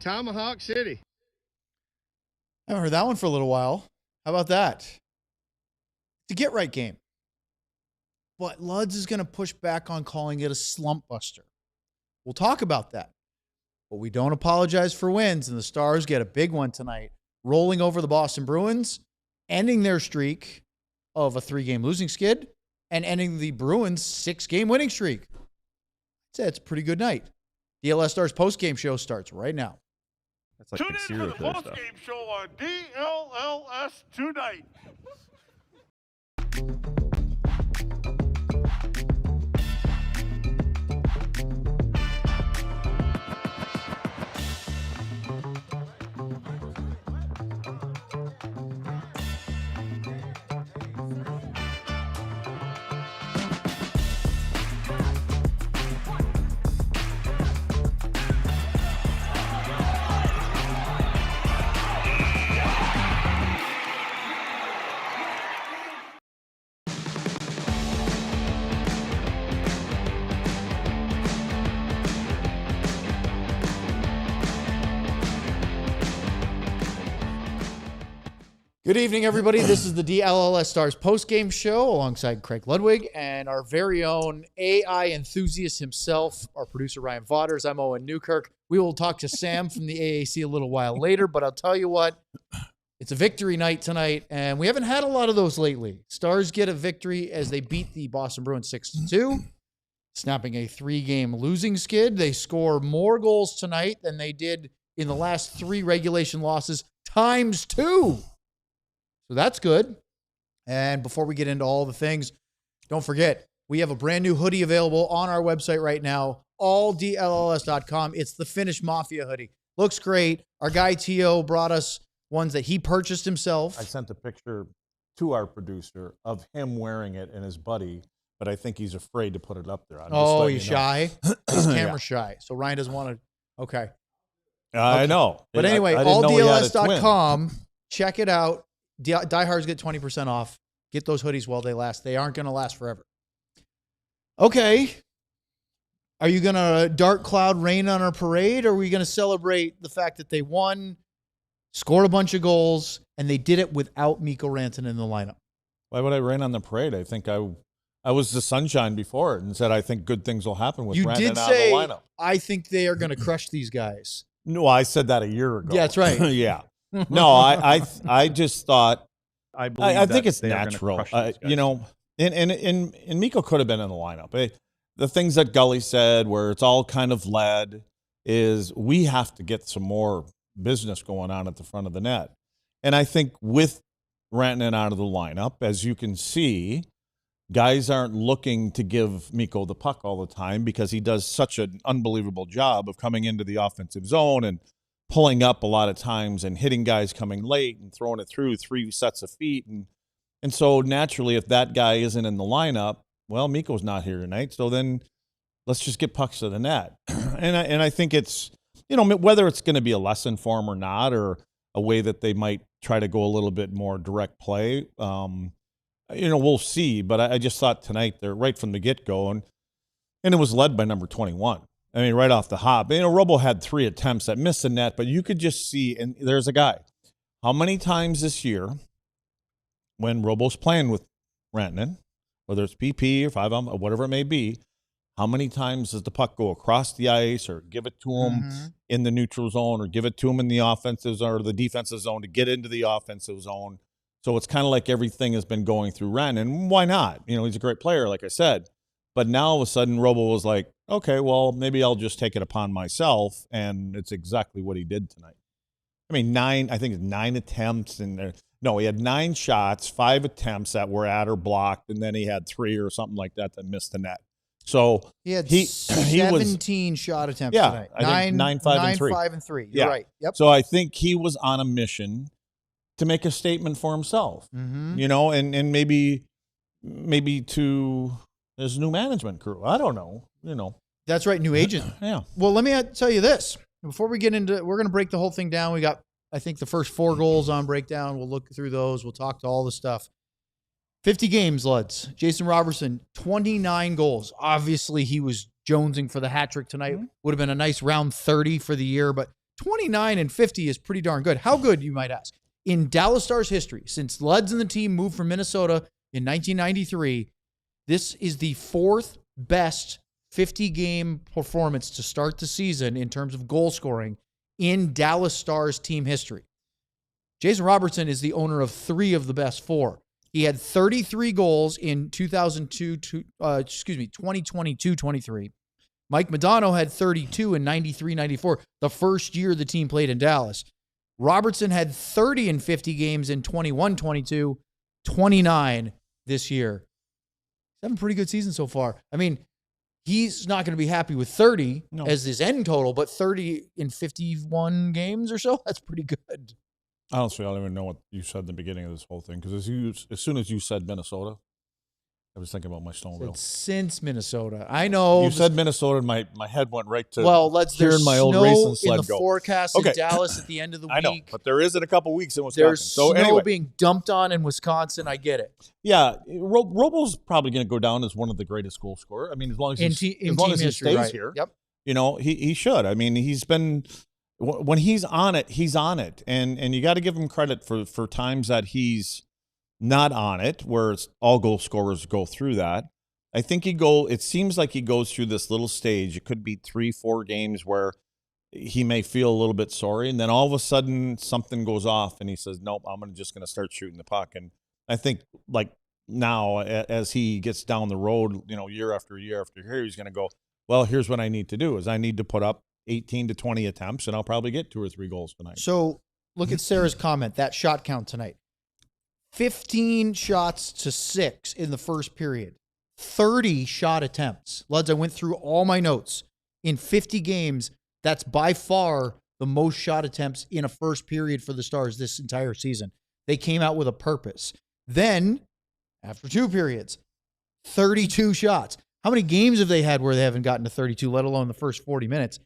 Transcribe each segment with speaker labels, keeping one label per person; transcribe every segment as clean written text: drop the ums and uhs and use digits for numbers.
Speaker 1: Tomahawk City.
Speaker 2: I haven't heard that one for a little while. How about that? It's a get-right game. But Luds is going to push back on calling it a slump buster. We'll talk about that. But we don't apologize for wins, and the Stars get a big one tonight, rolling over the Boston Bruins, ending their streak of a 3-game losing skid, and ending the Bruins' 6-game winning streak. I'd say it's a pretty good night. DLS Stars postgame show starts right now.
Speaker 3: That's like
Speaker 4: Tune in for the postgame show on DLLS tonight.
Speaker 2: Good evening, everybody. This is the DLLS Stars postgame show alongside Craig Ludwig and our very own AI enthusiast himself, our producer Ryan Vaughters. I'm Owen Newkirk. We will talk to Sam from the AAC a little while later, but I'll tell you what, it's a victory night tonight, and we haven't had a lot of those lately. Stars get a victory as they beat the Boston Bruins 6-2, snapping a 3-game losing skid. They score more goals tonight than they did in the last 3 regulation losses times 2. So that's good. And before we get into all the things, don't forget, we have a brand new hoodie available on our website right now, alldlls.com. It's the Finnish Mafia hoodie. Looks great. Our guy Tio brought us ones that he purchased himself.
Speaker 5: I sent a picture to our producer of him wearing it and his buddy, but I think he's afraid to put it up there.
Speaker 2: He's shy? He's camera shy. So Ryan doesn't want to. Okay.
Speaker 5: I know.
Speaker 2: But anyway, alldls.com. Check it out. Diehards get 20% off. Get those hoodies while they last. They aren't going to last forever. Okay. Are you going to dark cloud rain on our parade, or are we going to celebrate the fact that they won, scored a bunch of goals, and they did it without Mikko Rantanen in the lineup?
Speaker 5: Why would I rain on the parade? I think I was the sunshine before it and said I think good things will happen with Rantanen out of the lineup.
Speaker 2: I think they are going to crush these guys.
Speaker 5: No, I said that a year ago.
Speaker 2: Yeah, that's right.
Speaker 5: Yeah. No, I just thought I think it's natural. You know, and Mikko could have been in the lineup. The things that Gully said, where it's all kind of led, is we have to get some more business going on at the front of the net. And I think with Rantanen out of the lineup, as you can see, guys aren't looking to give Mikko the puck all the time because he does such an unbelievable job of coming into the offensive zone and pulling up a lot of times and hitting guys coming late and throwing it through 3 sets of feet. And so naturally, if that guy isn't in the lineup, well, Mikko's not here tonight. So then let's just get pucks to the net. and I think it's, you know, whether it's going to be a lesson for him or not, or a way that they might try to go a little bit more direct play, you know, we'll see. But I just thought tonight, they're right from the get-go, and it was led by number 21. I mean, right off the hop. You know, Robo had 3 attempts that missed the net, but you could just see, and there's a guy. How many times this year, when Robo's playing with Rantanen, whether it's PP or 5-on or whatever it may be, how many times does the puck go across the ice or give it to him in the neutral zone or give it to him in the offensive zone or the defensive zone to get into the offensive zone? So it's kind of like everything has been going through Rantanen. Why not? You know, he's a great player, like I said. But now all of a sudden, Robo was like, okay, well, maybe I'll just take it upon myself, and it's exactly what he did tonight. I mean, 9 attempts, and no, he had 9 shots, 5 attempts that were at or blocked, and then he had 3 or something like that missed the net. So
Speaker 2: he had 17 shot attempts tonight.
Speaker 5: I think 9, 5, and 3.
Speaker 2: 5, and 3. You're right. Yep.
Speaker 5: So I think he was on a mission to make a statement for himself, you know, and maybe to his new management crew. I don't know, you know.
Speaker 2: That's right, new agent.
Speaker 5: Yeah.
Speaker 2: Well, let me tell you this. Before we get into, we're going to break the whole thing down. We got, I think, the first 4 goals on breakdown. We'll look through those. We'll talk to all the stuff. 50 games, Luds. Jason Robertson, 29 goals. Obviously, he was jonesing for the hat trick tonight. Would have been a nice round 30 for the year, but 29-50 is pretty darn good. How good, you might ask? In Dallas Stars history, since Luds and the team moved from Minnesota in 1993, this is the fourth best 50-game performance to start the season in terms of goal scoring in Dallas Stars team history. Jason Robertson is the owner of 3 of the best 4. He had 33 goals in 2022-23. Mike Modano had 32 in 93-94, the first year the team played in Dallas. Robertson had 30 in 50 games in 21-22, 29 this year. He's having a pretty good season so far. I mean, he's not going to be happy with 30 as his end total, but 30 in 51 games or so, that's pretty good.
Speaker 5: Honestly, I don't even know what you said in the beginning of this whole thing, because as soon as you said Minnesota, I was thinking about my snowmobile.
Speaker 2: Since Minnesota. I know.
Speaker 5: You said Minnesota, and my head went right to
Speaker 2: hearing
Speaker 5: my old racing sled
Speaker 2: in the forecast in Dallas at the end of the week.
Speaker 5: I know, but there is in a couple weeks in Wisconsin.
Speaker 2: There's snow being dumped on in Wisconsin. I get it.
Speaker 5: Yeah, Robo's probably going to go down as one of the greatest goal scorers. I mean, as long as he stays here, you know, he should. I mean, he's been when he's on it, and you got to give him credit for times that he's not on it, where it's all goal scorers go through that. I think it seems like he goes through this little stage. It could be 3-4 games where he may feel a little bit sorry, and then all of a sudden something goes off and he says, nope, I'm just going to start shooting the puck. And I think like now, as he gets down the road, you know, year after year after year, he's going to go, well, here's what I need to do is I need to put up 18 to 20 attempts, and I'll probably get 2 or 3 goals tonight.
Speaker 2: So look at Sarah's comment, that shot count tonight. 15 shots to 6 in the first period. 30 shot attempts. Luds, I went through all my notes. In 50 games, that's by far the most shot attempts in a first period for the Stars this entire season. They came out with a purpose. Then, after 2 periods, 32 shots. How many games have they had where they haven't gotten to 32, let alone the first 40 minutes?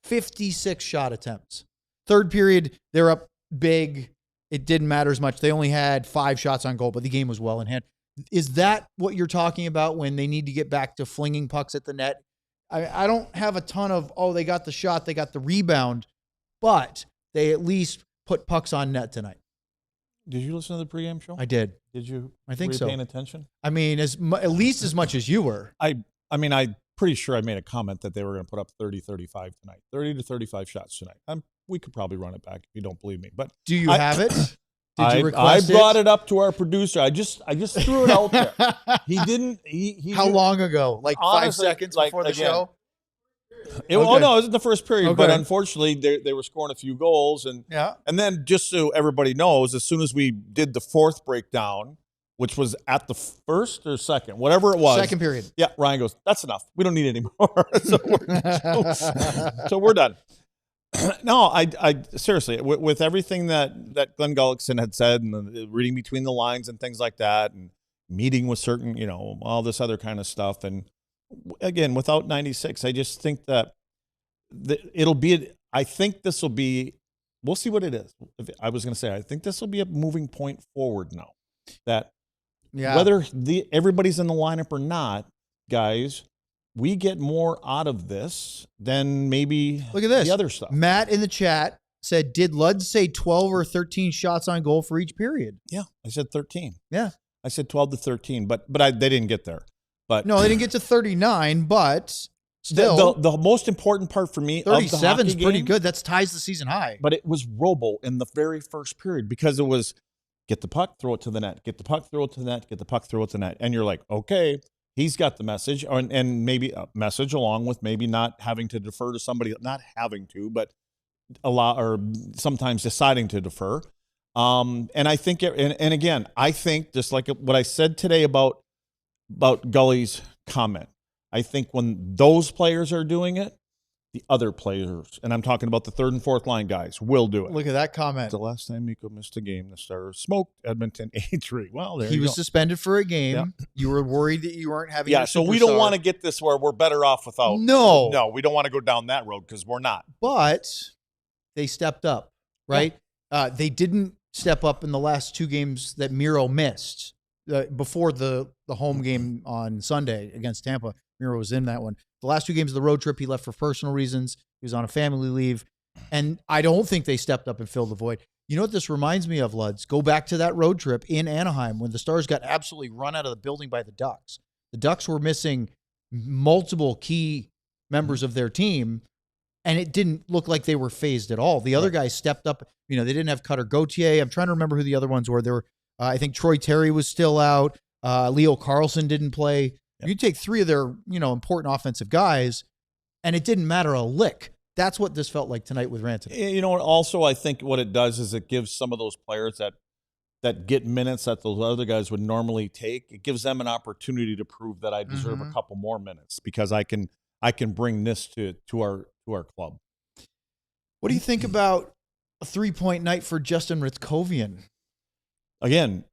Speaker 2: 56 shot attempts. Third period, they're up big. It didn't matter as much. They only had 5 shots on goal, but the game was well in hand. Is that what you're talking about when they need to get back to flinging pucks at the net? I don't have a ton of, they got the shot, they got the rebound, but they at least put pucks on net tonight.
Speaker 5: Did you listen to the pregame show?
Speaker 2: I did.
Speaker 5: Did you?
Speaker 2: I think so.
Speaker 5: Were you paying attention?
Speaker 2: I mean, at least as much as you were.
Speaker 5: I'm pretty sure I made a comment that they were going to put up 30-35 tonight. 30 to 35 shots tonight. We could probably run it back if you don't believe me. But
Speaker 2: do you have it? Did you
Speaker 5: request it? I brought it up to our producer. I just threw it out there. He didn't.
Speaker 2: How long ago? Like honestly, 5 seconds before the show?
Speaker 5: Oh no, it was in the first period. Okay. But unfortunately, they were scoring a few goals, and then just so everybody knows, as soon as we did the 4th breakdown, which was at the first or second, whatever it was.
Speaker 2: Second period.
Speaker 5: Yeah, Ryan goes, that's enough. We don't need any more. So we're done. No, I seriously, with everything that Glenn Gullickson had said, and the reading between the lines and things like that, and meeting with certain, you know, all this other kind of stuff. And again, without 96, I just think that I think this will be, we'll see what it is. I was going to say, I think this will be a moving point forward now. That whether everybody's in the lineup or not, guys, we get more out of this than maybe
Speaker 2: look at this.
Speaker 5: The other stuff.
Speaker 2: Matt in the chat said, did Luds say 12 or 13 shots on goal for each period?
Speaker 5: Yeah, I said 13.
Speaker 2: Yeah.
Speaker 5: I said 12 to 13, but they didn't get there. But
Speaker 2: no, they didn't get to 39, but still.
Speaker 5: The most important part for me,
Speaker 2: 37 is pretty good. That ties the season high.
Speaker 5: But it was Robo in the very first period, because it was get the puck, throw it to the net, get the puck, throw it to the net, get the puck, throw it to the net. And you're like, okay, he's got the message, and maybe a message along with maybe not having to defer to somebody, not having to, but or sometimes deciding to defer. And I think, and again, I think just like what I said today about Gully's comment, I think when those players are doing it, the other players, and I'm talking about the 3rd and 4th line guys, will do it.
Speaker 2: Look at that comment.
Speaker 5: The last time Mikko missed a game, the Stars smoked Edmonton 8-3. Well, there
Speaker 2: he was suspended for a game. Yeah. You were worried that you weren't having.
Speaker 5: Yeah, so we don't want to get this where we're better off without. No, we don't want to go down that road, because we're not.
Speaker 2: But they stepped up, right? Yeah. They didn't step up in the last 2 games that Miro missed before the home game on Sunday against Tampa. Miro was in that one. The last 2 games of the road trip, he left for personal reasons. He was on a family leave. And I don't think they stepped up and filled the void. You know what this reminds me of, Luds? Go back to that road trip in Anaheim when the Stars got absolutely run out of the building by the Ducks. The Ducks were missing multiple key members of their team, and it didn't look like they were phased at all. The other guys stepped up. They didn't have Cutter Gauthier. I'm trying to remember who the other ones were. There were, I think Troy Terry was still out. Leo Carlsson didn't play. Yep. You take three of their, important offensive guys, and it didn't matter a lick. That's what this felt like tonight with Rantanen.
Speaker 5: Also, I think what it does is it gives some of those players that get minutes that those other guys would normally take, it gives them an opportunity to prove that I deserve a couple more minutes because I can bring this to our club.
Speaker 2: What do you think about a 3-point night for Justin Hryckowian?
Speaker 5: Again,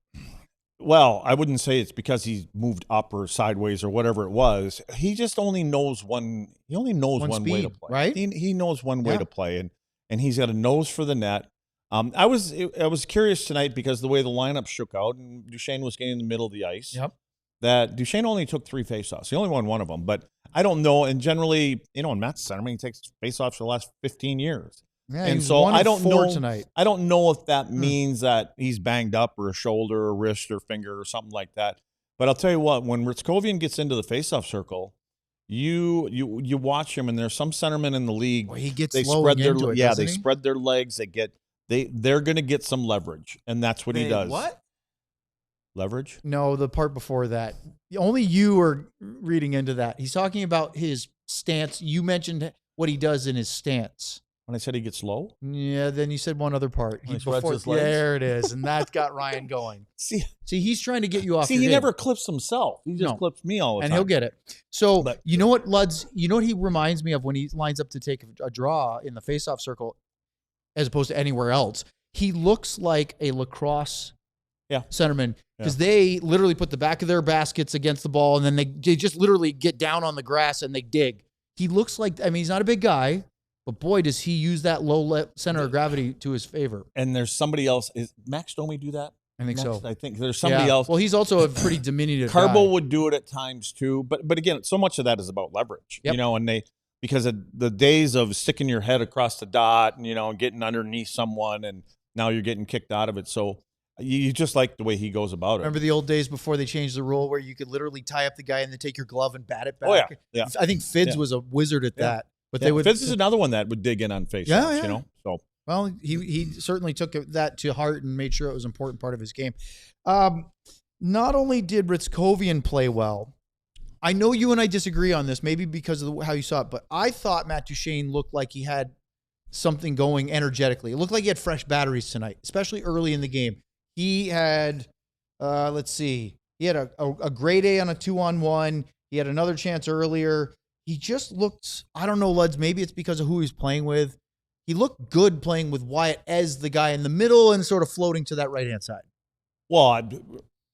Speaker 5: well, I wouldn't say it's because he's moved up or sideways or whatever it was. He just only knows one. He only knows one way to play.
Speaker 2: Right?
Speaker 5: He knows one way to play, and he's got a nose for the net. I was curious tonight because the way the lineup shook out, and Duchesne was getting in the middle of the ice.
Speaker 2: Yep.
Speaker 5: That Duchesne only took 3 faceoffs. He only won one of them, but I don't know. And generally, in Matt's centerman, he takes faceoffs for the last 15 years.
Speaker 2: Yeah,
Speaker 5: and so I don't know
Speaker 2: tonight.
Speaker 5: I don't know if that means that he's banged up or a shoulder or wrist or finger or something like that. But I'll tell you what, when Hryckowian gets into the faceoff circle, you watch him, and there's some centermen in the league.
Speaker 2: Well, he gets
Speaker 5: they
Speaker 2: slow
Speaker 5: spread their
Speaker 2: into it,
Speaker 5: yeah,
Speaker 2: doesn't
Speaker 5: they
Speaker 2: he?
Speaker 5: spread their legs. They're going to get some leverage, and that's what he does.
Speaker 2: What?
Speaker 5: Leverage?
Speaker 2: No, the part before that. Only you are reading into that. He's talking about his stance. You mentioned what he does in his stance.
Speaker 5: When I said he gets low?
Speaker 2: Yeah, then you said one other part.
Speaker 5: He spreads his legs?
Speaker 2: There it is, and that got Ryan going. See, he's trying to get you off.
Speaker 5: See, he never clips himself. He just clips me all the time.
Speaker 2: And he'll get it. So, you know what, Luds? You know what he reminds me of when he lines up to take a draw in the faceoff circle as opposed to anywhere else? He looks like a lacrosse centerman because they literally put the back of their baskets against the ball, and then they just literally get down on the grass and they dig. He looks like, he's not a big guy, but boy, does he use that low center of gravity to his favor.
Speaker 5: And there's somebody else. Is Max Domi do that?
Speaker 2: I think so.
Speaker 5: I think there's somebody else.
Speaker 2: Well, he's also a pretty diminutive
Speaker 5: Carbo
Speaker 2: guy.
Speaker 5: would do it at times too, but again, so much of that is about leverage,
Speaker 2: Yep.
Speaker 5: and because of the days of sticking your head across the dot and getting underneath someone, and now you're getting kicked out of it. So you just like the way he goes about it.
Speaker 2: Remember the old days before they changed the rule where you could literally tie up the guy and then take your glove and bat it back?
Speaker 5: Oh, yeah.
Speaker 2: I think Fids was a wizard at that. But
Speaker 5: Fitz is another one that would dig in on faceoffs, So
Speaker 2: well, he certainly took that to heart and made sure it was an important part of his game. Not only did Hryckowian play well, I know you and I disagree on this, maybe because of how you saw it, but I thought Matt Duchesne looked like he had something going energetically. It looked like he had fresh batteries tonight, especially early in the game. He had, he had a great A on a 2-on-1. He had another chance earlier. He just looked, I don't know, Luds, maybe it's because of who he's playing with. He looked good playing with Wyatt as the guy in the middle and sort of floating to that right-hand side.
Speaker 5: Well,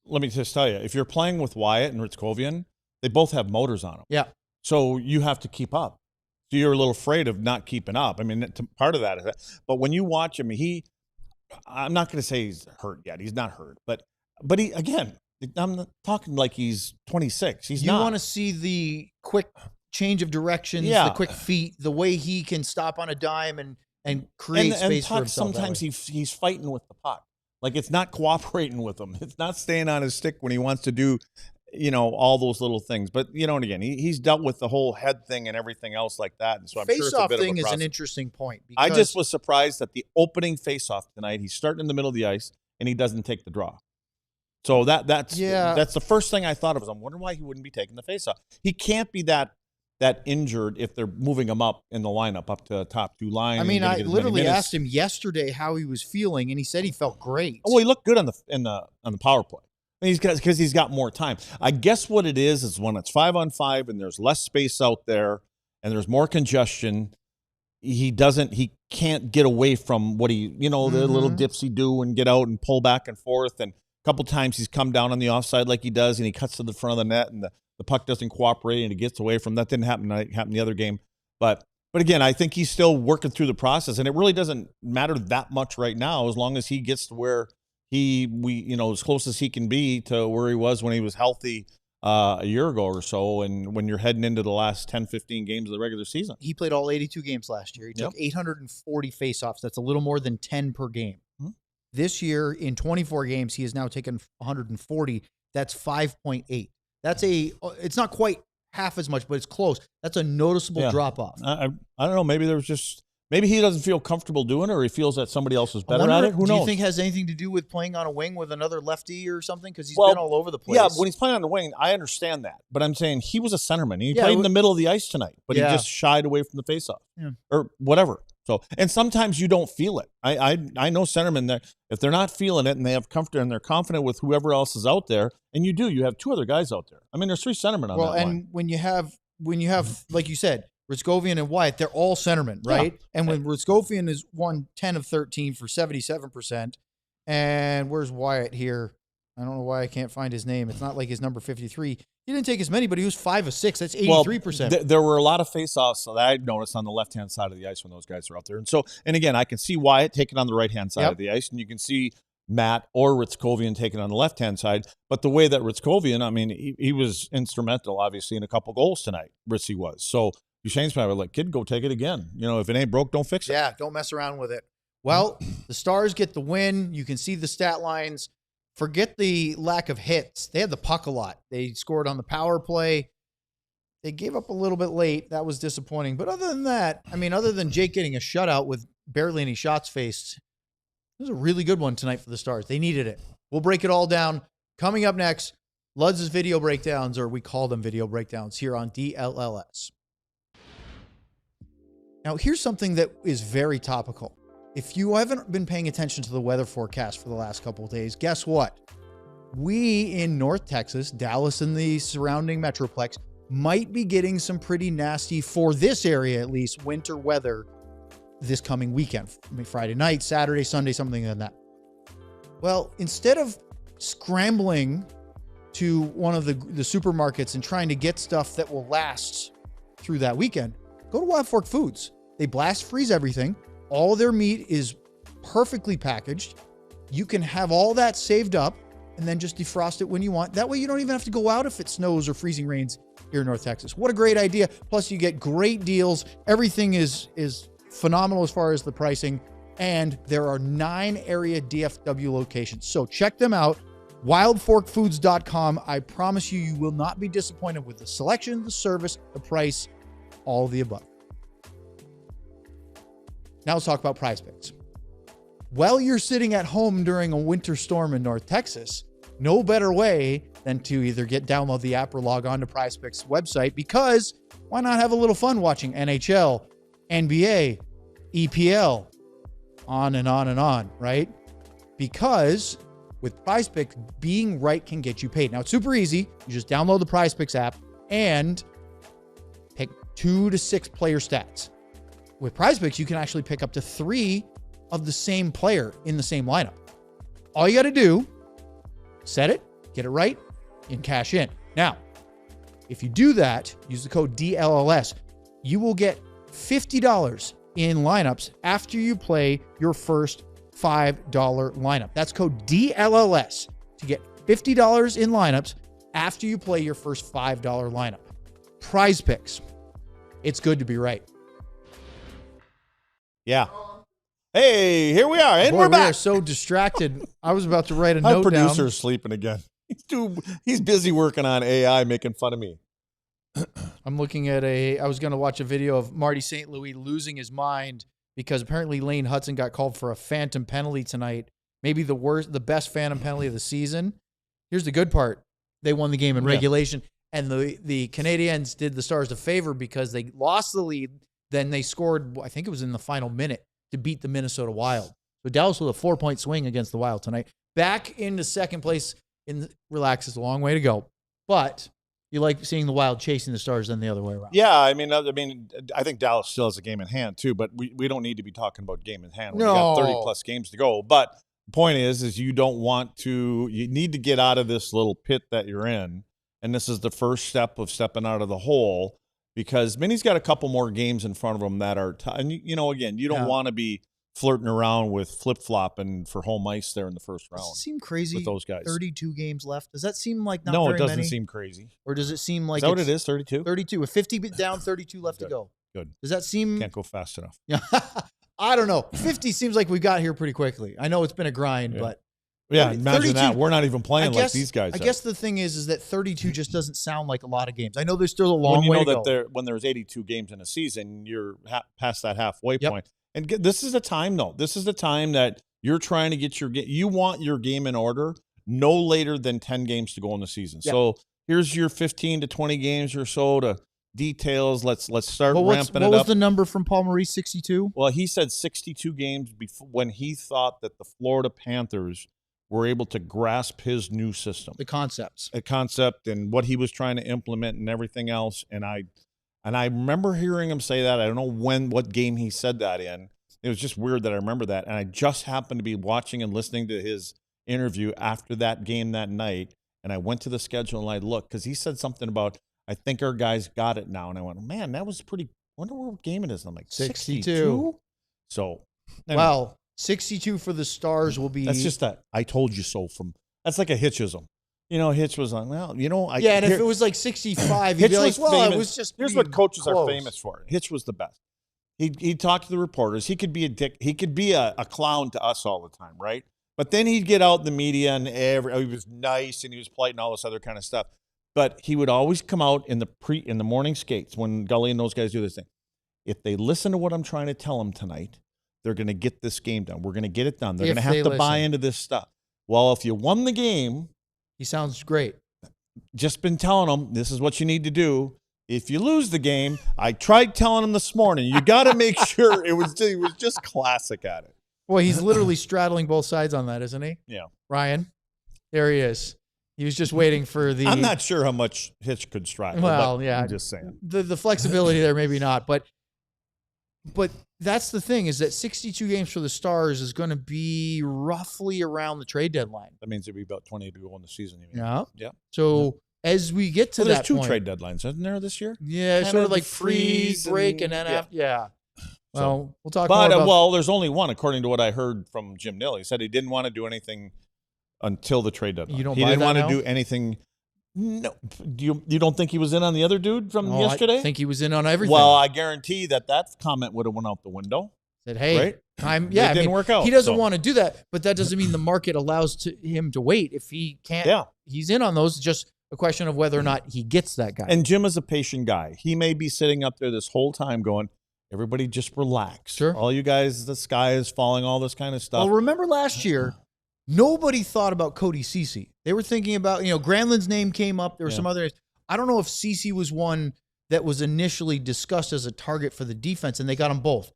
Speaker 5: let me just tell you, if you're playing with Wyatt and Hryckowian, they both have motors on them.
Speaker 2: Yeah.
Speaker 5: So you have to keep up. So you're a little afraid of not keeping up. I mean, part of that is that. But when you watch him, I'm not going to say he's hurt yet. He's not hurt. But he, again, I'm not talking like he's 26. He's not.
Speaker 2: You want to see the quick change of directions, the quick feet, the way he can stop on a dime and create space for himself.
Speaker 5: Sometimes he's fighting with the puck. Like, it's not cooperating with him. It's not staying on his stick when he wants to do, all those little things. But, and again, he's dealt with the whole head thing and everything else like that. And so I'm sure it's a bit of a
Speaker 2: thing is
Speaker 5: process.
Speaker 2: an interesting point.
Speaker 5: I just was surprised that the opening faceoff tonight, he's starting in the middle of the ice and he doesn't take the draw. So that's the first thing I thought of. I'm wondering why he wouldn't be taking the faceoff. He can't be that injured if they're moving him up in the lineup, up to the top two line.
Speaker 2: I mean, I literally asked him yesterday how he was feeling, and he said he felt great.
Speaker 5: Oh, well, he looked good on the power play. Because he's got more time. I guess what it is when it's 5-on-5 and there's less space out there and there's more congestion, he can't get away from what the little dips he do and get out and pull back and forth. And a couple times he's come down on the offside like he does, and he cuts to the front of the net and the puck doesn't cooperate and he gets away from that. Didn't happen the other game. But again, I think he's still working through the process, and it really doesn't matter that much right now as long as he gets to where as close as he can be to where he was when he was healthy a year ago or so, and when you're heading into the last 10, 15 games of the regular season.
Speaker 2: He played all 82 games last year. He took 840 faceoffs. That's a little more than 10 per game. Mm-hmm. This year, in 24 games, he has now taken 140. That's 5.8. It's not quite half as much, but it's close. That's a noticeable drop-off.
Speaker 5: I don't know. Maybe he doesn't feel comfortable doing it, or he feels that somebody else is better at it. Who knows?
Speaker 2: Do you think it has anything to do with playing on a wing with another lefty or something? Because he's been all over the place.
Speaker 5: Yeah, when he's playing on the wing, I understand that. But I'm saying he was a centerman. He played in the middle of the ice tonight, but he just shied away from the faceoff or whatever. So, and sometimes you don't feel it. I know centermen that if they're not feeling it and they have comfort and they're confident with whoever else is out there, and you have two other guys out there. I mean, there's three centermen on that line.
Speaker 2: Well, and when you have like you said, Hryckowian and Wyatt, they're all centermen, right? Yeah. And when Hryckowian is 10 of 13 for 77%, and where's Wyatt here? I don't know why I can't find his name. It's not like his number 53. He didn't take as many, but he was 5 of 6. That's 83%.
Speaker 5: Well, there were a lot of face-offs that I noticed on the left-hand side of the ice when those guys were out there. And again, I can see Wyatt taking on the right-hand side of the ice, and you can see Matt or Hryckowian taking on the left-hand side. But the way that Hryckowian, I mean, he was instrumental, obviously, in a couple goals tonight. Ritzy was. So Duchesne's probably like, kid, go take it again. If it ain't broke, don't fix it.
Speaker 2: Yeah, don't mess around with it. Well, the Stars get the win. You can see the stat lines. Forget the lack of hits. They had the puck a lot. They scored on the power play. They gave up a little bit late. That was disappointing. But other than that, I mean, other than Jake getting a shutout with barely any shots faced, it was a really good one tonight for the Stars. They needed it. We'll break it all down. Coming up next, Luds' video breakdowns, or we call them video breakdowns, here on DLLS. Now, here's something that is very topical. If you haven't been paying attention to the weather forecast for the last couple of days, guess what? We in North Texas, Dallas and the surrounding Metroplex, might be getting some pretty nasty, for this area at least, winter weather this coming weekend. Friday night, Saturday, Sunday, something like that. Well, instead of scrambling to one of the supermarkets and trying to get stuff that will last through that weekend, go to Wild Fork Foods. They blast freeze everything. All their meat is perfectly packaged. You can have all that saved up and then just defrost it when you want. That way you don't even have to go out if it snows or freezing rains here in North Texas. What a great idea. Plus you get great deals. Everything is phenomenal as far as the pricing. And there are 9 area DFW locations. So check them out. wildforkfoods.com. I promise you will not be disappointed with the selection, the service, the price, all of the above. Now let's talk about Prize Picks. While you're sitting at home during a winter storm in North Texas, no better way than to either download the app or log on to Prize Picks website, because why not have a little fun watching NHL, NBA, EPL, on and on and on, right? Because with Prize Picks, being right can get you paid. Now it's super easy. You just download the Prize Picks app and pick 2 to 6 player stats. With Prize Picks, you can actually pick up to 3 of the same player in the same lineup. All you got to do, set it, get it right, and cash in. Now, if you do that, use the code DLLS, you will get $50 in lineups after you play your first $5 lineup. That's code DLLS to get $50 in lineups after you play your first $5 lineup. Prize Picks. It's good to be right.
Speaker 5: Yeah. Hey, here we are, and we're back.
Speaker 2: We are so distracted. I was about to write a note down.
Speaker 5: Our producer's sleeping again. He's busy working on AI, making fun of me.
Speaker 2: I'm looking at I was going to watch a video of Marty St. Louis losing his mind because apparently Lane Hudson got called for a phantom penalty tonight. Maybe the best phantom penalty of the season. Here's the good part. They won the game in regulation, and the Canadiens did the Stars a favor because they lost the lead. Then they scored, I think it was in the final minute, to beat the Minnesota Wild. So Dallas with a 4-point swing against the Wild tonight. Back into second place. Relax, it's a long way to go. But you like seeing the Wild chasing the Stars than the other way around.
Speaker 5: Yeah, I think Dallas still has a game in hand too, but we don't need to be talking about game in hand. We've got 30-plus games to go. But the point is you need to get out of this little pit that you're in, and this is the first step of stepping out of the hole. Because Minnie's got a couple more games in front of him that are and again, you don't want to be flirting around with flip-flopping for home ice there in the first round.
Speaker 2: Does it seem crazy?
Speaker 5: With those guys.
Speaker 2: 32 games left. Does that seem like not
Speaker 5: no,
Speaker 2: very
Speaker 5: it doesn't
Speaker 2: many?
Speaker 5: seem crazy.
Speaker 2: Or does it seem like
Speaker 5: is that what it is? 32.
Speaker 2: 32 with 50 down, 32 left to go.
Speaker 5: Good.
Speaker 2: Does that seem?
Speaker 5: Can't go fast enough.
Speaker 2: Yeah, I don't know. 50 seems like we got here pretty quickly. I know it's been a grind, but
Speaker 5: yeah, imagine that. We're not even playing like these guys.
Speaker 2: I guess the thing is that 32 just doesn't sound like a lot of games. I know there's still a long way to go.
Speaker 5: When there's 82 games in a season, you're past that halfway point. And this is the time, though. This is the time that you're trying to get your game. You want your game in order no later than 10 games to go in the season. Yep. So here's your 15 to 20 games or so to details. Let's start ramping it up.
Speaker 2: What was the number from Paul Maurice? 62?
Speaker 5: Well, he said 62 games before when he thought that the Florida Panthers were able to grasp his new system.
Speaker 2: The concepts.
Speaker 5: A concept and what he was trying to implement and everything else. And I remember hearing him say that. I don't know what game he said that in. It was just weird that I remember that. And I just happened to be watching and listening to his interview after that game that night. And I went to the schedule and I looked because he said something about, I think our guys got it now. And I went, man, that was pretty, wonder what game it is. And I'm like, 62? So, anyway.
Speaker 2: Well, 62 for the Stars will be.
Speaker 5: That's just that I told you so that's like a Hitchism. You know, Hitch was like, well, you know,
Speaker 2: and if it was like 65, you'd be like, well,
Speaker 5: famous.
Speaker 2: It was just.
Speaker 5: Here's what coaches are famous for. Hitch was the best. He'd talk to the reporters. He could be a dick. He could be a clown to us all the time, right? But then he'd get out in the media and he was nice and he was polite and all this other kind of stuff. But he would always come out in the morning skates when Gully and those guys do this thing. If they listen to what I'm trying to tell them tonight, they're going to get this game done. We're going to get it done. They're going to have to buy into this stuff. Well, if you won the game.
Speaker 2: He sounds great.
Speaker 5: Just been telling them, this is what you need to do. If you lose the game, I tried telling him this morning, you got to make sure he was just classic at it.
Speaker 2: Well, he's literally straddling both sides on that, isn't he?
Speaker 5: Yeah.
Speaker 2: Ryan, there he is. He was just waiting for the.
Speaker 5: I'm not sure how much Hitch could straddle.
Speaker 2: Well, yeah.
Speaker 5: I'm just saying.
Speaker 2: The flexibility there, maybe not. But that's the thing is that 62 games for the Stars is going to be roughly around the trade deadline.
Speaker 5: That means it'll be about 20 to go in the season. You mean?
Speaker 2: Yeah.
Speaker 5: Yeah.
Speaker 2: So as we get to that
Speaker 5: there's two trade deadlines, isn't there, this year?
Speaker 2: Yeah, sort of like freeze, break, and then after. Yeah. Well, we'll talk more about.
Speaker 5: Well, there's only one, according to what I heard from Jim Nill. He said he didn't want to do anything until the trade deadline.
Speaker 2: You don't
Speaker 5: he
Speaker 2: buy
Speaker 5: didn't
Speaker 2: that
Speaker 5: want
Speaker 2: now?
Speaker 5: to do anything. No, you don't think he was in on the other dude from yesterday?
Speaker 2: I think he was in on everything.
Speaker 5: Well, I guarantee that comment would have went out the window.
Speaker 2: Said, hey,
Speaker 5: right? It didn't work out.
Speaker 2: He doesn't want to do that, but that doesn't mean the market allows him to wait. If he can't, he's in on those. It's just a question of whether or not he gets that guy.
Speaker 5: And Jim is a patient guy. He may be sitting up there this whole time going, everybody just relax.
Speaker 2: Sure.
Speaker 5: All you guys, the sky is falling, all this kind of stuff.
Speaker 2: Well, remember last year, nobody thought about Cody Ceci. They were thinking about, Granlund's name came up. There were some other names. I don't know if Ceci was one that was initially discussed as a target for the defense, and they got them both.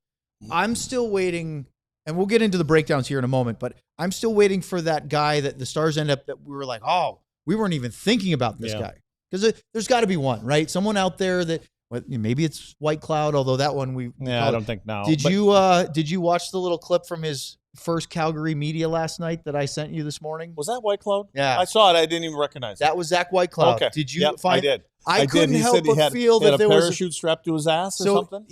Speaker 2: I'm still waiting, and we'll get into the breakdowns here in a moment, but I'm still waiting for that guy that the Stars end up that we were like, oh, we weren't even thinking about this guy. Because there's got to be one, right? Someone out there that, maybe it's White Cloud, although that one
Speaker 5: I don't think now.
Speaker 2: Did you watch the little clip from his first Calgary media last night that I sent you this morning?
Speaker 5: Was that White Cloud?
Speaker 2: Yeah.
Speaker 5: I saw it. I didn't even recognize it.
Speaker 2: That was Zach Whitecloud.
Speaker 5: Okay.
Speaker 2: Did you find
Speaker 5: I did.
Speaker 2: I couldn't help but feel that there was
Speaker 5: a parachute strapped to his ass or something.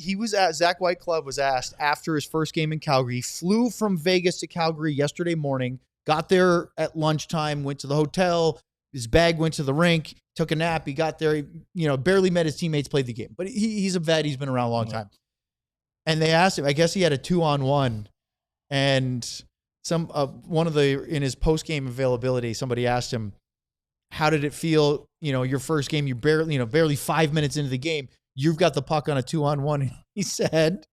Speaker 2: Zach Whitecloud was asked after his first game in Calgary. He flew from Vegas to Calgary yesterday morning, got there at lunchtime, went to the hotel, his bag went to the rink, took a nap. He got there, barely met his teammates, played the game. But he's a vet. He's been around a long time. And they asked him, I guess he had a 2-on-1, and in his post-game availability, somebody asked him, how did it feel, your first game, you barely 5 minutes into the game, you've got the puck on a 2-on-1. And he said,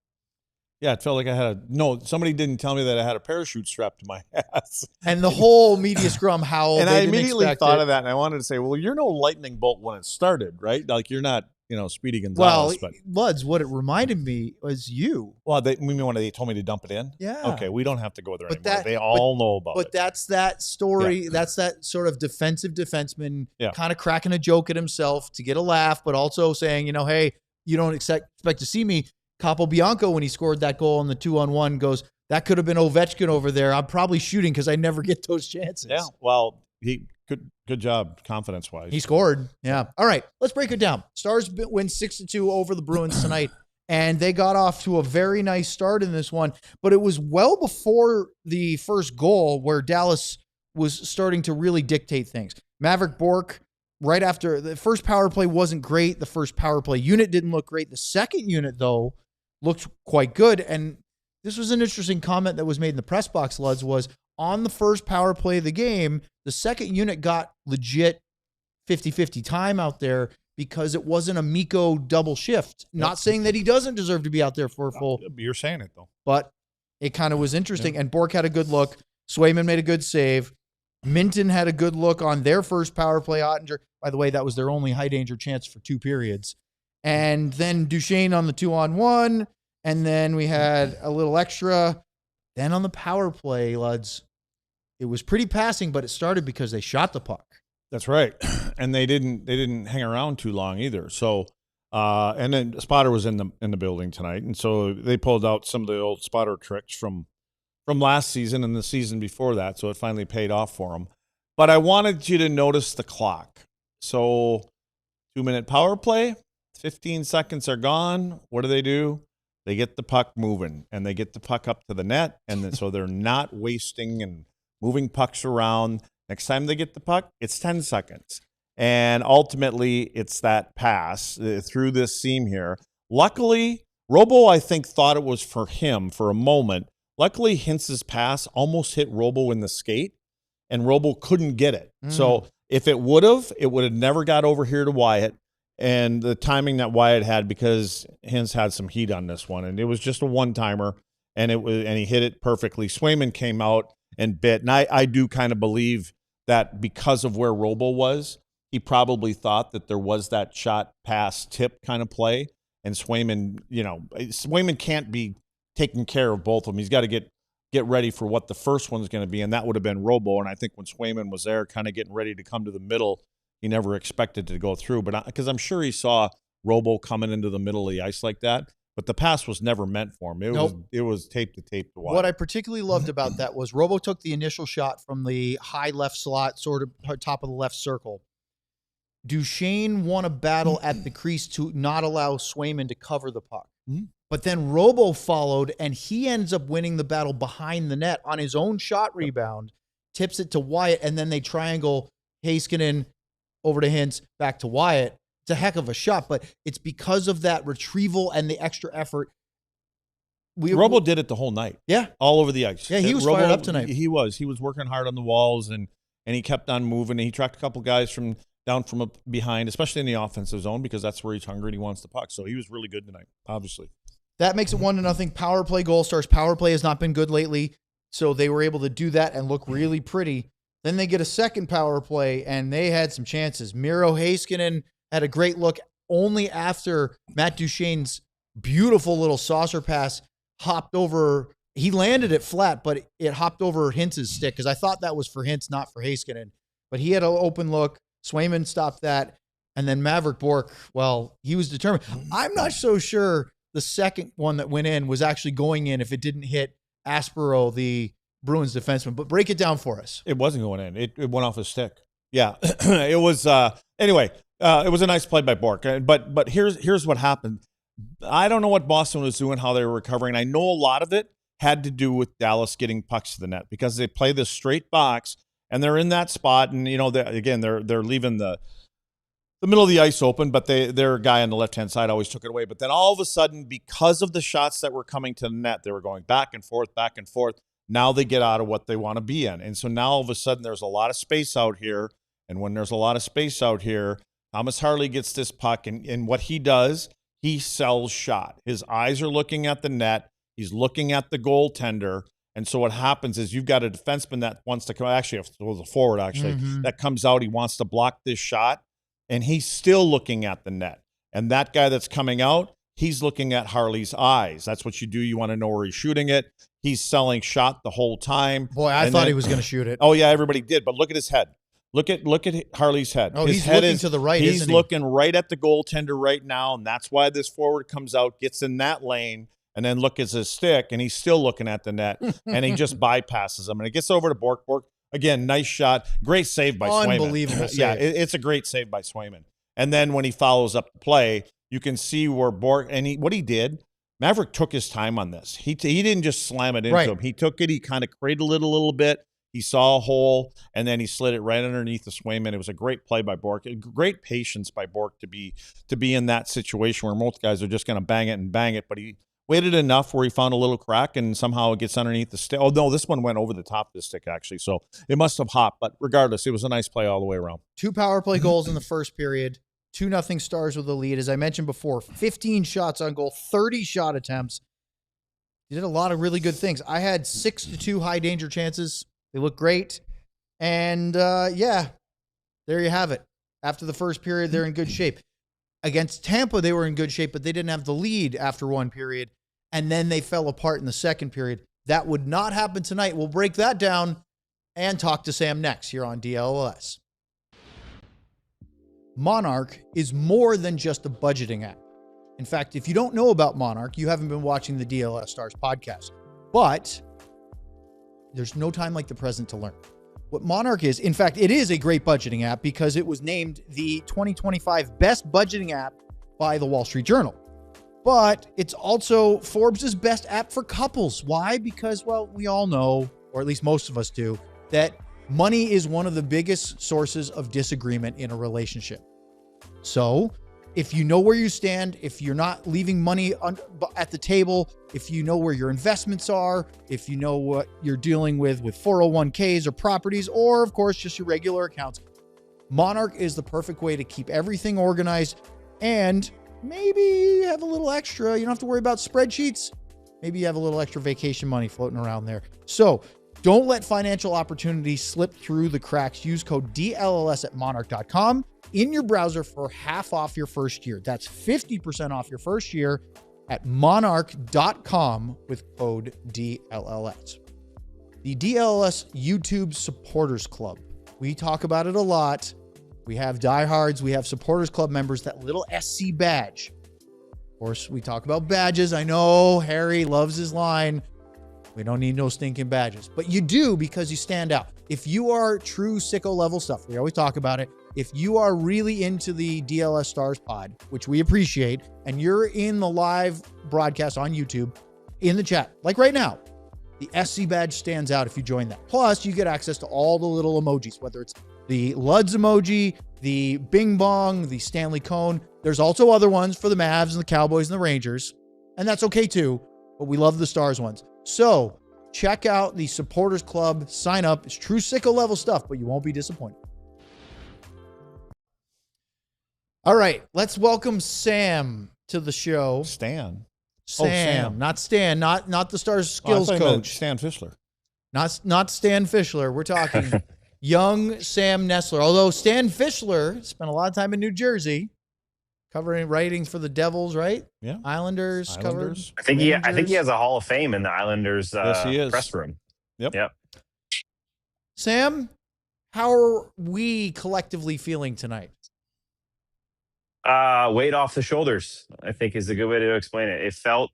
Speaker 5: yeah, it felt like I had somebody didn't tell me that I had a parachute strapped to my ass.
Speaker 2: And the whole media scrum howled.
Speaker 5: And I immediately thought of that, and I wanted to say, well, you're no lightning bolt when it started, right? Like, you're not, Speedy Gonzalez.
Speaker 2: Well, Luds, what it reminded me was you.
Speaker 5: Well, when they told me to dump it in?
Speaker 2: Yeah.
Speaker 5: Okay, we don't have to go there anymore. They all know about it.
Speaker 2: But that's that story. Yeah. That's that sort of defensive defenseman kind of cracking a joke at himself to get a laugh, but also saying, hey, you don't expect to see me. Capobianco, when he scored that goal on the 2-on-1, goes, that could have been Ovechkin over there. I'm probably shooting because I never get those chances.
Speaker 5: Yeah, well, good job confidence-wise.
Speaker 2: He scored. Yeah. All right, let's break it down. Stars win 6-2 over the Bruins tonight And they got off to a very nice start in this one, but it was well before the first goal where Dallas was starting to really dictate things. Mavrik Bourque, right after the first power play wasn't great. The first power play unit didn't look great. The second unit, though, looked quite good. And this was an interesting comment that was made in the press box, Luds, was on the first power play of the game, the second unit got legit 50-50 time out there because it wasn't a Mikko double shift. Not saying that he doesn't deserve to be out there for a full.
Speaker 1: You're saying it, though.
Speaker 2: But it kind of was interesting. And Bourque had a good look. Swayman made a good save. Minten had a good look on their first power play. Oettinger, by the way, that was their only high danger chance for 2 periods. And then Duchesne on the 2-on-1. And then we had a little extra. Then on the power play, Luds, it was pretty passing, but it started because they shot the puck.
Speaker 5: That's right. And they didn't hang around too long either. So and then Spotter was in the building tonight, and so they pulled out some of the old Spotter tricks from last season and the season before that, so it finally paid off for them. But I wanted you to notice the clock. So 2-minute power play, 15 seconds are gone. What do? They get the puck moving, and they get the puck up to the net, and then, so they're not wasting and moving pucks around. Next time they get the puck, it's 10 seconds. And ultimately, it's that pass through this seam here. Luckily, Robo, I think, thought it was for him for a moment. Luckily, Hintz's pass almost hit Robo in the skate, and Robo couldn't get it. So if it would have never got over here to Wyatt. And the timing that Wyatt had, because Hintz had some heat on this one, and it was just a one-timer, and he hit it perfectly. Swayman came out and bit, and I do kind of believe that because of where Robo was, he probably thought that there was that shot pass tip kind of play, and Swayman can't be taking care of both of them. He's got to get ready for what the first one's going to be, and that would have been Robo. And I think when Swayman was there kind of getting ready to come to the middle, he never expected to go through, but because I'm sure he saw Robo coming into the middle of the ice like that, but the pass was never meant for him. It was tape to Wyatt.
Speaker 2: What I particularly loved about that was Robo took the initial shot from the high left slot, sort of top of the left circle. Duchesne won a battle at the crease to not allow Swayman to cover the puck. But then Robo followed, and he ends up winning the battle behind the net on his own shot rebound, tips it to Wyatt, and then they triangle Heiskanen over to Hintz, back to Wyatt. It's a heck of a shot, but it's because of that retrieval and the extra effort.
Speaker 5: Robo did it the whole night.
Speaker 2: Yeah.
Speaker 5: All over the ice.
Speaker 2: Yeah, he was fired up tonight.
Speaker 5: He was working hard on the walls, and he kept on moving. He tracked a couple guys down from up behind, especially in the offensive zone, because that's where he's hungry and he wants the puck. So he was really good tonight, obviously.
Speaker 2: That makes it 1-0. Power play, Gold Stars. Power play has not been good lately, so they were able to do that and look really pretty. Then they get a second power play, and they had some chances. Miro Heiskanen had a great look only after Matt Duchesne's beautiful little saucer pass hopped over. He landed it flat, but it hopped over Hintz's stick, because I thought that was for Hintz, not for Heiskanen. But he had an open look. Swayman stopped that. And then Mavrik Bourque, well, he was determined. I'm not so sure the second one that went in was actually going in if it didn't hit Aspero, the Bruins defenseman. But break it down for us.
Speaker 5: It wasn't going in. It went off his stick. Yeah. It was anyway, it was a nice play by Bourque. But here's what happened. I don't know what Boston was doing, how they were recovering. I know a lot of it had to do with Dallas getting pucks to the net, because they play this straight box and they're in that spot, and they're leaving the middle of the ice open, but their guy on the left-hand side always took it away. But then all of a sudden, because of the shots that were coming to the net, they were going back and forth. Now they get out of what they want to be in. And so now all of a sudden there's a lot of space out here. And when there's a lot of space out here, Thomas Harley gets this puck, and what he does, he sells shot. His eyes are looking at the net. He's looking at the goaltender. And so what happens is you've got a defenseman that wants to come, actually, it was a forward, that comes out. He wants to block this shot, and he's still looking at the net. And that guy that's coming out, he's looking at Harley's eyes. That's what you do. You want to know where he's shooting it. He's selling shot the whole time.
Speaker 2: Boy, I thought he was going to shoot it.
Speaker 5: Oh, yeah, everybody did. But look at his head. Look at Harley's head.
Speaker 2: Oh,
Speaker 5: his
Speaker 2: he's
Speaker 5: head
Speaker 2: looking to the right,
Speaker 5: He's
Speaker 2: isn't he?
Speaker 5: looking right at the goaltender right now, and that's why this forward comes out, gets in that lane, and then look at his stick, and he's still looking at the net, and he just bypasses him. And it gets over to Bourque. Bourque, again, nice shot. Great save by Swayman.
Speaker 2: Unbelievable save.
Speaker 5: Yeah, it's a great save by Swayman. And then when he follows up the play, You can see where Bourque, and what he did, Mavrik took his time on this. He didn't just slam it into him. He took it, he kind of cradled it a little bit. He saw a hole, and then he slid it right underneath the swayman. It was a great play by Bourque. Great patience by Bourque to be in that situation where most guys are just going to bang it, but he waited enough where he found a little crack, and somehow it gets underneath the stick. Oh, no, this one went over the top of the stick, actually, so it must have hopped. But regardless, it was a nice play all the way around.
Speaker 2: 2 power play goals in the first period, 2-0 Stars with the lead. As I mentioned before, 15 shots on goal, 30 shot attempts. He did a lot of really good things. I had 6-2 high danger chances. They look great. And, yeah, there you have it. After the first period, they're in good shape. Against Tampa, they were in good shape, but they didn't have the lead after one period. And then they fell apart in the second period. That would not happen tonight. We'll break that down and talk to Sam next here on DLLS. Monarch is more than just a budgeting app. In fact, if you don't know about Monarch, you haven't been watching the DLS Stars podcast. But there's no time like the present to learn. What Monarch is, in fact, it is a great budgeting app because it was named the 2025 best budgeting app by the Wall Street Journal. But it's also Forbes' best app for couples. Why? Because, well, we all know, or at least most of us do, that money is one of the biggest sources of disagreement in a relationship. So if you know where you stand, if you're not leaving money at the table, if you know where your investments are, if you know what you're dealing with 401ks or properties, or of course, just your regular accounts, Monarch is the perfect way to keep everything organized and maybe have a little extra. You don't have to worry about spreadsheets. Maybe you have a little extra vacation money floating around there. So don't let financial opportunities slip through the cracks. Use code DLLS at monarch.com in your browser for half off your first year. That's 50% off your first year at monarch.com with code DLLS. The DLLS YouTube Supporters Club. We talk about it a lot. We have Diehards. We have Supporters Club members, that little SC badge. Of course, we talk about badges. I know Harry loves his line. We don't need no stinking badges. But you do because you stand out. If you are true sicko level stuff, we always talk about it. If you are really into the DLS Stars pod, which we appreciate, and you're in the live broadcast on YouTube, in the chat, like right now, the SC badge stands out if you join that. Plus, you get access to all the little emojis, whether it's the Luds emoji, the Bing Bong, the Stanley Cone. There's also other ones for the Mavs and the Cowboys and the Rangers. And that's okay too, but we love the Stars ones. So check out the Supporters Club. Sign up. It's true sicko level stuff, but you won't be disappointed. All right, let's welcome Sam to the show.
Speaker 5: Sam.
Speaker 2: Not Stan, not the Stars skills coach.
Speaker 5: Stan Fischler.
Speaker 2: Not Stan Fischler. We're talking young Sam Nestler. Although Stan Fischler spent a lot of time in New Jersey, covering writings for the Devils, right?
Speaker 5: Yeah.
Speaker 2: Islanders. Covered.
Speaker 1: I think he has a Hall of Fame in the Islanders press room.
Speaker 5: Yep.
Speaker 2: Sam, how are we collectively feeling tonight?
Speaker 1: Weight off the shoulders, I think, is a good way to explain it. It felt,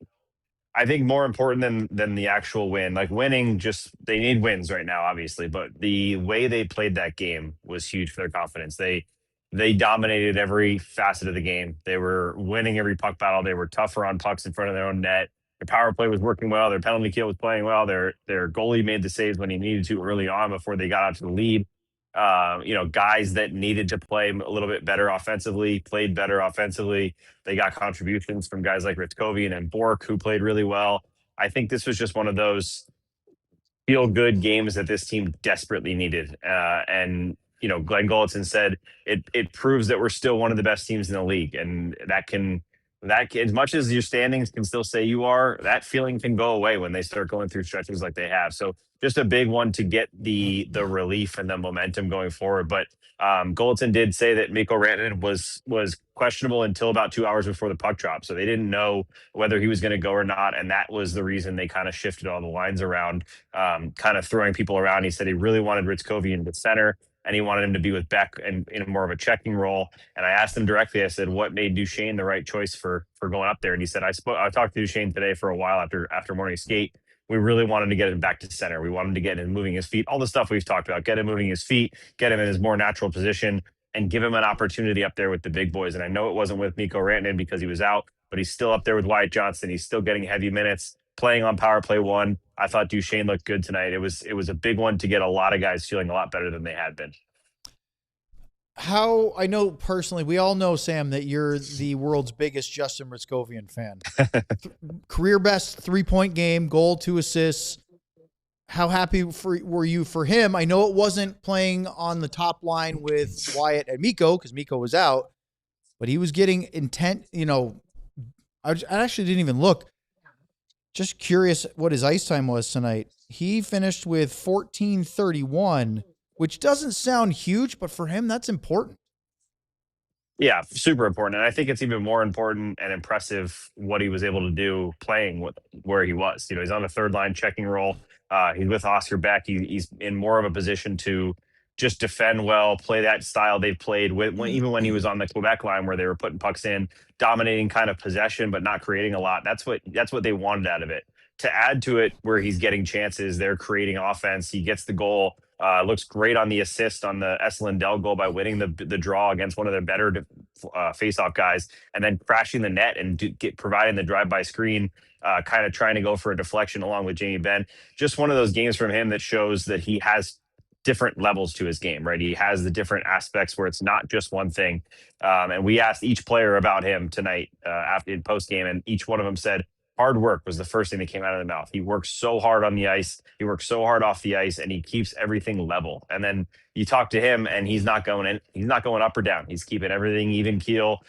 Speaker 1: I think, more important than the actual win. Like winning, they need wins right now, obviously, but the way they played that game was huge for their confidence. They dominated every facet of the game. They were winning every puck battle. They were tougher on pucks in front of their own net. Their power play was working well. Their penalty kill was playing well. Their goalie made the saves when he needed to early on before they got out to the lead. Guys that needed to play a little bit better offensively played better offensively. They got contributions from guys like Hryckowian and Bourque, who played really well. I think this was just one of those feel-good games that this team desperately needed. And Glenn Gulutzan said it proves that we're still one of the best teams in the league, and that as much as your standings can still say you are, that feeling can go away when they start going through stretches like they have. So just a big one to get the relief and the momentum going forward. But Gulutzan did say that Mikko Rantanen was questionable until about 2 hours before the puck drop. So they didn't know whether he was going to go or not. And that was the reason they kind of shifted all the lines around, kind of throwing people around. He said he really wanted Hryckowian at center, and he wanted him to be with Beck and in more of a checking role. And I asked him directly, I said, what made Duchesne the right choice for going up there? And he said, I talked to Duchesne today for a while after morning skate. We really wanted to get him back to center. We wanted to get him moving his feet, all the stuff we've talked about, get him moving his feet, get him in his more natural position. and give him an opportunity up there with the big boys. And I know it wasn't with Mikko Rantanen because he was out, but he's still up there with Wyatt Johnston. He's still getting heavy minutes, playing on power play 1. I thought Duchesne looked good tonight. It was a big one to get a lot of guys feeling a lot better than they had been.
Speaker 2: How I know personally, we all know, Sam, that you're the world's biggest Justin Hryckowian fan. Career best 3-point game, goal, 2 assists. How happy were you for him? I know it wasn't playing on the top line with Wyatt and Mikko because Mikko was out, but he was getting intent. I actually didn't even look. Just curious what his ice time was tonight. He finished with 14:31. Which doesn't sound huge, but for him, that's important.
Speaker 1: Yeah, super important. And I think it's even more important and impressive what he was able to do playing where he was. He's on the third line checking role. He's with Oscar Beck. He's in more of a position to just defend well, play that style they've played even when he was on the Quebec line where they were putting pucks in, dominating kind of possession, but not creating a lot. That's what they wanted out of it. To add to it where he's getting chances, they're creating offense. He gets the goal. Looks great on the assist on the Lindell goal by winning the draw against one of their better face-off guys, and then crashing the net and providing the drive-by screen, kind of trying to go for a deflection along with Jamie Benn. Just one of those games from him that shows that he has different levels to his game, right? He has the different aspects where it's not just one thing. And we asked each player about him tonight after in post game, and each one of them said, hard work was the first thing that came out of the mouth. He works so hard on the ice. He works so hard off the ice, and he keeps everything level. And then you talk to him, and he's not going up or down. He's keeping everything even keel.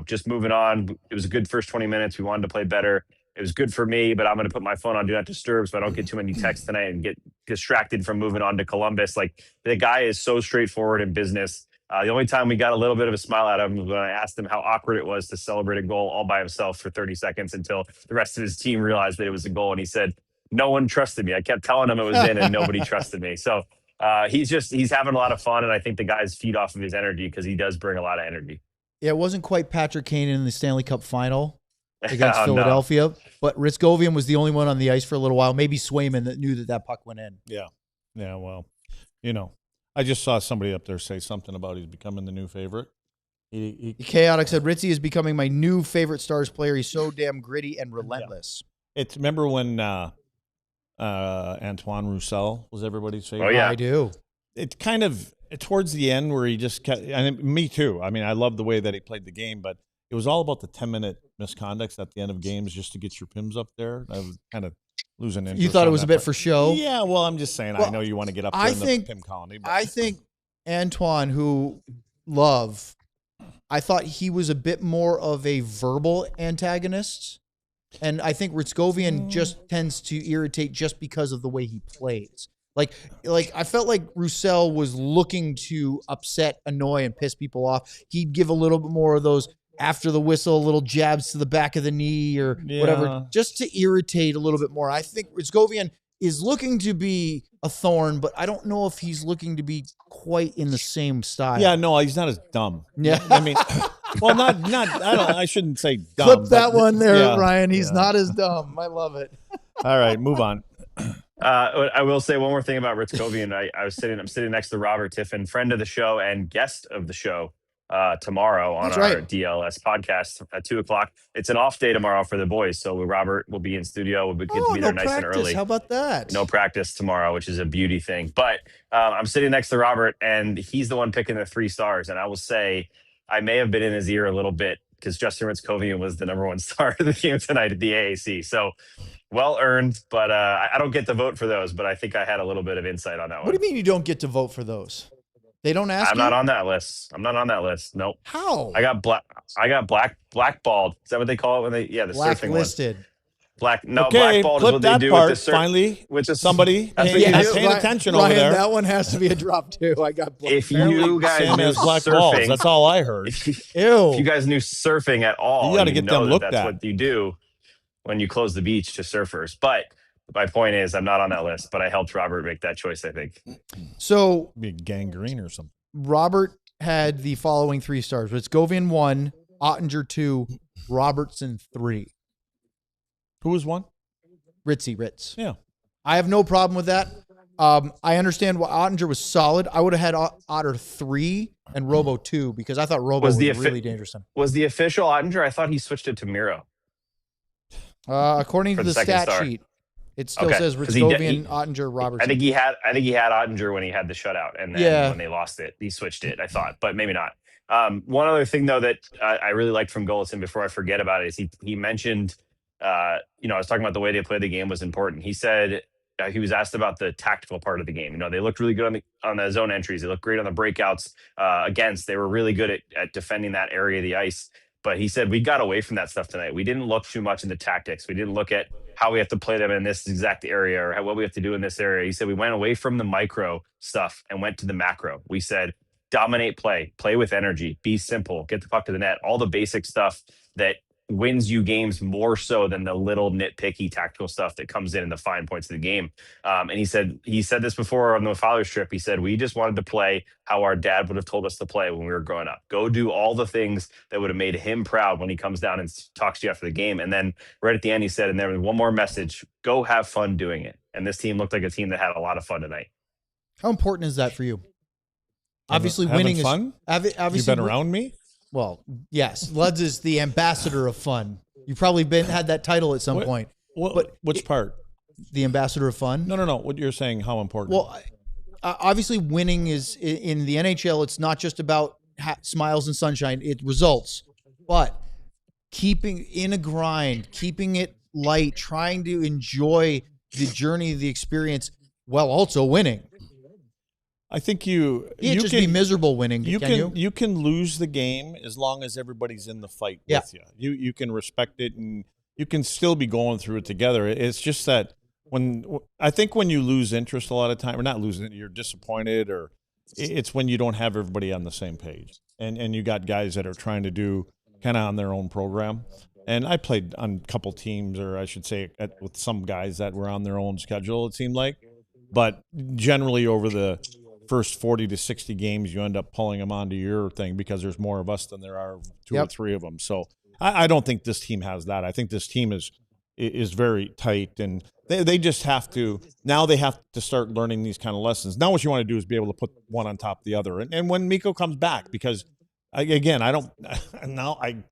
Speaker 1: Just moving on. It was a good first 20 minutes. We wanted to play better. It was good for me, but I'm going to put my phone on Do Not Disturb so I don't get too many texts tonight and get distracted from moving on to Columbus. Like, the guy is so straightforward in business. The only time we got a little bit of a smile out of him was when I asked him how awkward it was to celebrate a goal all by himself for 30 seconds until the rest of his team realized that it was a goal. And he said, no one trusted me. I kept telling him it was in and nobody trusted me. So he's having a lot of fun. And I think the guys feed off of his energy because he does bring a lot of energy.
Speaker 2: Yeah, it wasn't quite Patrick Kane in the Stanley Cup final against Philadelphia, but Hryckowian was the only one on the ice for a little while. Maybe Swayman that knew that puck went in.
Speaker 5: Yeah. Yeah, well, I just saw somebody up there say something about he's becoming the new favorite.
Speaker 2: Chaotic said, Ritzy is becoming my new favorite Stars player. He's so damn gritty and relentless.
Speaker 5: Yeah. Remember when Antoine Roussel was everybody's favorite?
Speaker 1: Oh, yeah.
Speaker 2: I do.
Speaker 5: It's kind of towards the end where he just kept, and me too. I mean, I love the way that he played the game, but it was all about the 10-minute misconducts at the end of games just to get your Pims up there. I was kind of losing interest.
Speaker 2: You thought it was a bit for show?
Speaker 5: Yeah, well, I'm just saying, I know you want to get up there in the Pim colony. But.
Speaker 2: I think Antoine, who I thought he was a bit more of a verbal antagonist. And I think Hryckowian just tends to irritate just because of the way he plays. Like I felt like Roussel was looking to upset, annoy, and piss people off. He'd give a little bit more of those after the whistle, little jabs to the back of the knee or whatever, just to irritate a little bit more. I think Hryckowian is looking to be a thorn, but I don't know if he's looking to be quite in the same style.
Speaker 5: Yeah, no, he's not as dumb.
Speaker 2: Yeah,
Speaker 5: I mean, well, not. I shouldn't say dumb.
Speaker 2: Clip that one there, Ryan. He's not as dumb. I love it.
Speaker 5: All right, move on.
Speaker 1: I will say one more thing about Hryckowian. I'm sitting next to Robert Tiffin, friend of the show and guest of the show, tomorrow on our DLS podcast at 2:00. It's an off day tomorrow for the boys, so Robert will be in studio. We'll get to be there nice and early.
Speaker 2: How about that?
Speaker 1: No practice tomorrow, which is a beauty thing. But I'm sitting next to Robert, and he's the one picking the 3 stars. And I will say, I may have been in his ear a little bit because Justin Hryckowian was the number 1 star of the game tonight at the AAC. So well earned, but I don't get to vote for those. But I think I had a little bit of insight on that one.
Speaker 2: What do you mean you don't get to vote for those? They don't ask.
Speaker 1: I'm not on that list. I'm not on that list. Nope.
Speaker 2: How?
Speaker 1: I got blackballed. Is that what they call it when they? Yeah, the surfing
Speaker 2: blacklisted.
Speaker 1: Blackballed is what they do
Speaker 5: part,
Speaker 1: with the surf.
Speaker 5: Finally, with somebody paying attention
Speaker 2: Ryan,
Speaker 5: over there.
Speaker 2: That one has to be a drop too. I got.
Speaker 1: If you guys knew
Speaker 5: black
Speaker 1: surfing,
Speaker 5: balls, that's all I heard.
Speaker 1: If you guys knew surfing at all,
Speaker 5: you got to get them looked
Speaker 1: at. That's what you do when you close the beach to surfers. But my point is, I'm not on that list, but I helped Robert make that choice, I think.
Speaker 2: So,
Speaker 5: be gangrene or something.
Speaker 2: Robert had the following 3 stars. Hryckowian 1, Oettinger 2, Robertson 3.
Speaker 5: Who was 1?
Speaker 2: Ritz.
Speaker 5: Yeah.
Speaker 2: I have no problem with that. I understand why Oettinger was solid. I would have had Otter 3 and Robo 2 because I thought Robo was really dangerous.
Speaker 1: Was the official Oettinger? I thought he switched it to Miro.
Speaker 2: According to the stat sheet, it still says Hryckowian, Oettinger, Robertson.
Speaker 1: I think he had Oettinger when he had the shutout, and then when they lost it, he switched it. I thought, but maybe not. One other thing though that I really liked from Goliason before I forget about it is he mentioned, I was talking about the way they played the game was important. He said he was asked about the tactical part of the game. They looked really good on the zone entries. They looked great on the breakouts against. They were really good at defending that area of the ice. But he said we got away from that stuff tonight. We didn't look too much into tactics. We didn't look at how we have to play them in this exact area or what we have to do in this area. He said we went away from the micro stuff and went to the macro. We said dominate play with energy, be simple, get the puck to the net, all the basic stuff that wins you games more so than the little nitpicky tactical stuff that comes in the fine points of the game. And he said this before on the father's trip. He said, we just wanted to play how our dad would have told us to play when we were growing up. Go do all the things that would have made him proud when he comes down and talks to you after the game. And then right at the end, he said, and there was one more message, go have fun doing it. And this team looked like a team that had a lot of fun tonight.
Speaker 2: How important is that for you? Obviously, winning
Speaker 5: fun?
Speaker 2: Obviously,
Speaker 5: you've been around me?
Speaker 2: Well, yes. Luds is the ambassador of fun. You've probably had that title at some point.
Speaker 5: Which part?
Speaker 2: The ambassador of fun?
Speaker 5: No. What you're saying, how important?
Speaker 2: Well, obviously winning is, in the NHL, it's not just about smiles and sunshine. It results. But keeping in a grind, keeping it light, trying to enjoy the journey, the experience, while also winning.
Speaker 5: I think you
Speaker 2: can't just be miserable winning.
Speaker 5: You can lose the game as long as everybody's in the fight with you. You can respect it and you can still be going through it together. It's just that when you lose interest a lot of time, or not losing it, you're disappointed, or it's when you don't have everybody on the same page, and you got guys that are trying to do kind of on their own program. And I played on a couple teams, or I should say, with some guys that were on their own schedule. It seemed like, but generally over the first 40 to 60 games, you end up pulling them onto your thing because there's more of us than there are two or three of them. So I don't think this team has that. I think this team is very tight, and they just have to start learning these kind of lessons. Now what you want to do is be able to put one on top of the other. And when Mikko comes back, because I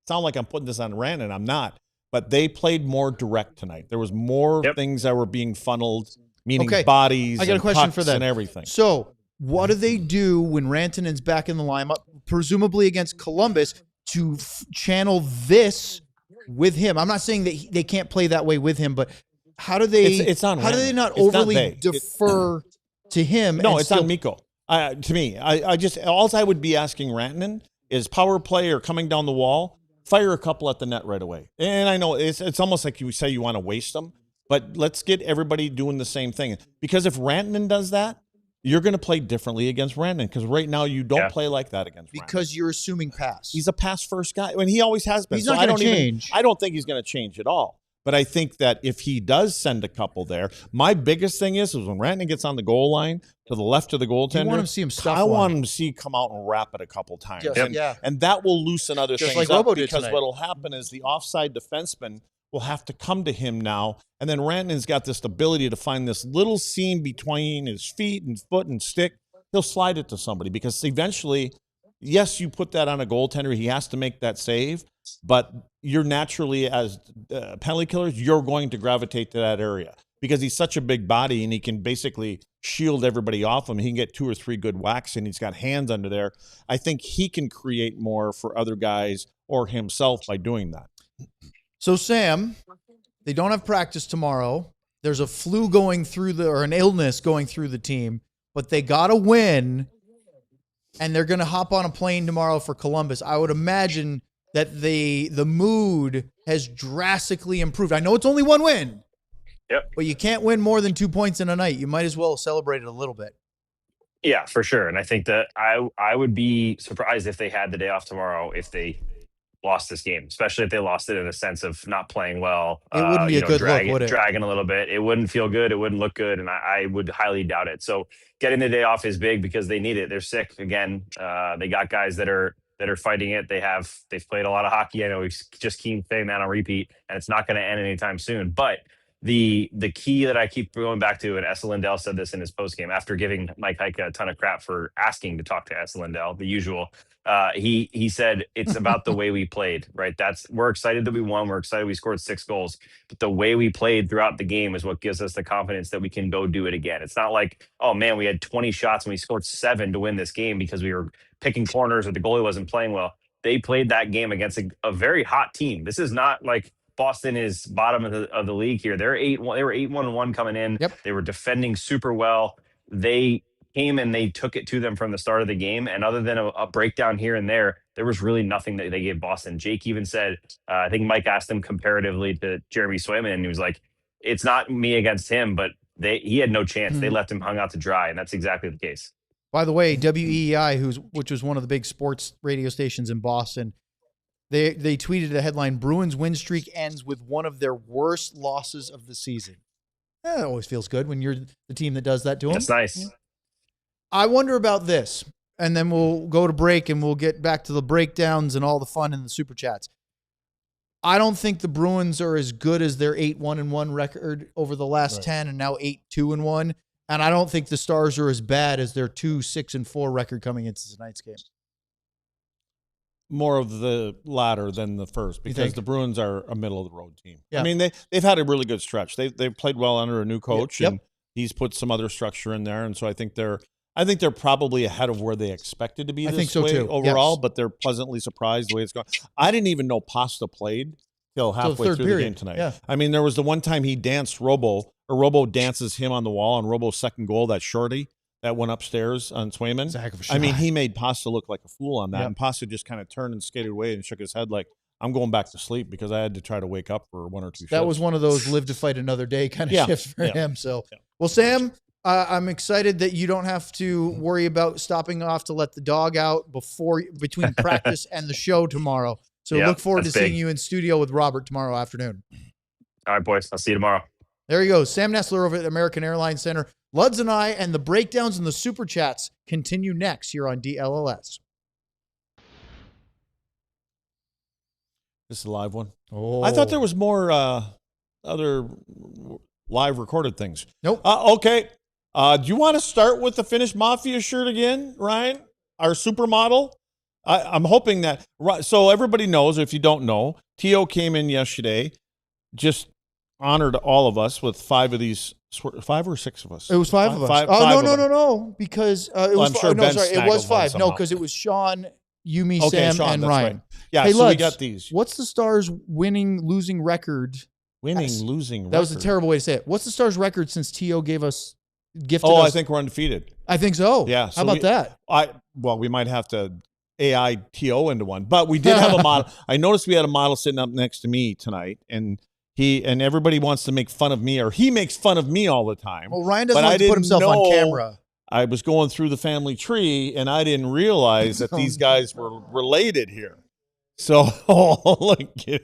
Speaker 5: sound like I'm putting this on Rand, and I'm not, but they played more direct tonight. There was more things that were being funneled, meaning bodies.
Speaker 2: I got a question for them
Speaker 5: and everything.
Speaker 2: So what do they do when Rantanen's back in the lineup, presumably against Columbus, to channel this with him? I'm not saying that they can't play that way with him, but how do they? How do they not overly defer to him?
Speaker 5: No, it's on Mikko. To me, all I would be asking Rantanen is power play or coming down the wall, fire a couple at the net right away. And I know it's almost like you say you want to waste them, but let's get everybody doing the same thing. Because if Rantanen does that, you're going to play differently against Rantanen, because right now you don't play like that against Rantanen.
Speaker 2: Because you're assuming pass.
Speaker 5: He's a pass-first guy. I mean, he always has been.
Speaker 2: He's not going to change.
Speaker 5: I don't think he's going to change at all. But I think that if he does send a couple there, my biggest thing is when Rantanen gets on the goal line to the left of the goaltender,
Speaker 2: you want him to see him stuff
Speaker 5: I want him to see come out and wrap it a couple times. And that will loosen other things
Speaker 2: like
Speaker 5: up,
Speaker 2: Robo did
Speaker 5: because
Speaker 2: tonight.
Speaker 5: what will happen is the offside defenseman will have to come to him now, and then Rantanen's got this ability to find this little seam between his feet and foot and stick. He'll slide it to somebody, because eventually, yes, you put that on a goaltender, he has to make that save, but you're naturally, as penalty killers, you're going to gravitate to that area because he's such a big body and he can basically shield everybody off him. He can get 2 or 3 good whacks, and he's got hands under there. I think he can create more for other guys or himself by doing that.
Speaker 2: So, Sam, they don't have practice tomorrow. There's a flu going through or an illness going through the team, but they got to win, and they're going to hop on a plane tomorrow for Columbus. I would imagine that the mood has drastically improved. I know it's only one win, but you can't win more than 2 points in a night. You might as well celebrate it a little bit.
Speaker 1: Yeah, for sure. And I think that I would be surprised if they had the day off tomorrow if they lost this game, especially if they lost it in a sense of not playing well.
Speaker 2: It wouldn't be a good look, would it?
Speaker 1: Dragging a little bit. It wouldn't feel good. It wouldn't look good. And I would highly doubt it. So getting the day off is big because they need it. They're sick again. They got guys that are fighting it. They've played a lot of hockey. I know we just keep saying that on repeat, and it's not going to end anytime soon. But the key that I keep going back to, and Lindell said this in his postgame after giving Mike Heika a ton of crap for asking to talk to Lindell, the usual. He said it's about the way we played, right? We're excited that we won. We're excited we scored 6 goals, but the way we played throughout the game is what gives us the confidence that we can go do it again. It's not like, oh man, we had 20 shots and we scored 7 to win this game because we were picking corners or the goalie wasn't playing well. They played that game against a very hot team. This is not like Boston is bottom of the league here. They're 8-1. They were 8-1 coming in.
Speaker 2: Yep.
Speaker 1: They were defending super well. They came and they took it to them from the start of the game. And other than a breakdown here and there was really nothing that they gave Boston. Jake even said, I think Mike asked him comparatively to Jeremy Swayman, and he was like, it's not me against him, but he had no chance. They left him hung out to dry, and that's exactly the case.
Speaker 2: By the way, WEI, which was one of the big sports radio stations in Boston, they tweeted a headline: Bruins win streak ends with one of their worst losses of the season. That always feels good when you're the team that does that to them.
Speaker 1: That's nice.
Speaker 2: Yeah. I wonder about this, and then we'll go to break and we'll get back to the breakdowns and all the fun in the super chats. I don't think the Bruins are as good as their 8-1-1 record over the last 10 and now 8-2-1. And I don't think the Stars are as bad as their 2-6-4 record coming into tonight's game.
Speaker 5: More of the latter than the first, because the Bruins are a middle of the road team.
Speaker 2: Yeah.
Speaker 5: I mean, they've had a really good stretch. They've played well under a new coach, and he's put some other structure in there, and so I think they're probably ahead of where they expected to be. I think so too overall, but they're pleasantly surprised the way it's going. I didn't even know Pasta played till halfway through the game tonight. Yeah. I mean, there was the one time he danced Robo dances him on the wall on Robo's second goal, that shorty that went upstairs on Swayman.
Speaker 2: It's a heck of a shot.
Speaker 5: I mean, he made Pasta look like a fool on that, and Pasta just kind of turned and skated away and shook his head like, I'm going back to sleep, because I had to try to wake up for 1 or 2 shifts.
Speaker 2: That was one of those live to fight another day kind of shifts for him. So, well, Sam, I'm excited that you don't have to worry about stopping off to let the dog out between practice and the show tomorrow. So look forward to seeing you in studio with Robert tomorrow afternoon.
Speaker 1: All right, boys. I'll see you tomorrow.
Speaker 2: There you go. Sam Nestler over at American Airlines Center. Luds and I and the breakdowns and the super chats continue next here on DLLS.
Speaker 5: This is a live one.
Speaker 2: Oh,
Speaker 5: I thought there was more other live recorded things.
Speaker 2: Nope.
Speaker 5: Okay. Do you want to start with the Finnish Mafia shirt again, Ryan? Our supermodel? I'm hoping that. So everybody knows, if you don't know, T.O. came in yesterday, just honored all of us with 5 of these. 5 or 6 of us?
Speaker 2: It was 5 of us. No. Because it was. It was 5. No, because it was Sean, Yumi, Sam, and Ryan.
Speaker 5: Right. Yeah.
Speaker 2: Hey,
Speaker 5: so we got these.
Speaker 2: What's the Stars' losing record?
Speaker 5: Losing record.
Speaker 2: That was a terrible way to say it. What's the Stars' record since T.O. gifted us?
Speaker 5: I think we're undefeated.
Speaker 2: I think so.
Speaker 5: Yeah.
Speaker 2: How about that?
Speaker 5: We might have to AI TO into one, but we did have a model. I noticed we had a model sitting up next to me tonight, and everybody wants to make fun of me, or he makes fun of me all the time.
Speaker 2: Well, Ryan doesn't like to put himself on camera.
Speaker 5: I was going through the family tree, and I didn't realize that these guys were related here. So, look at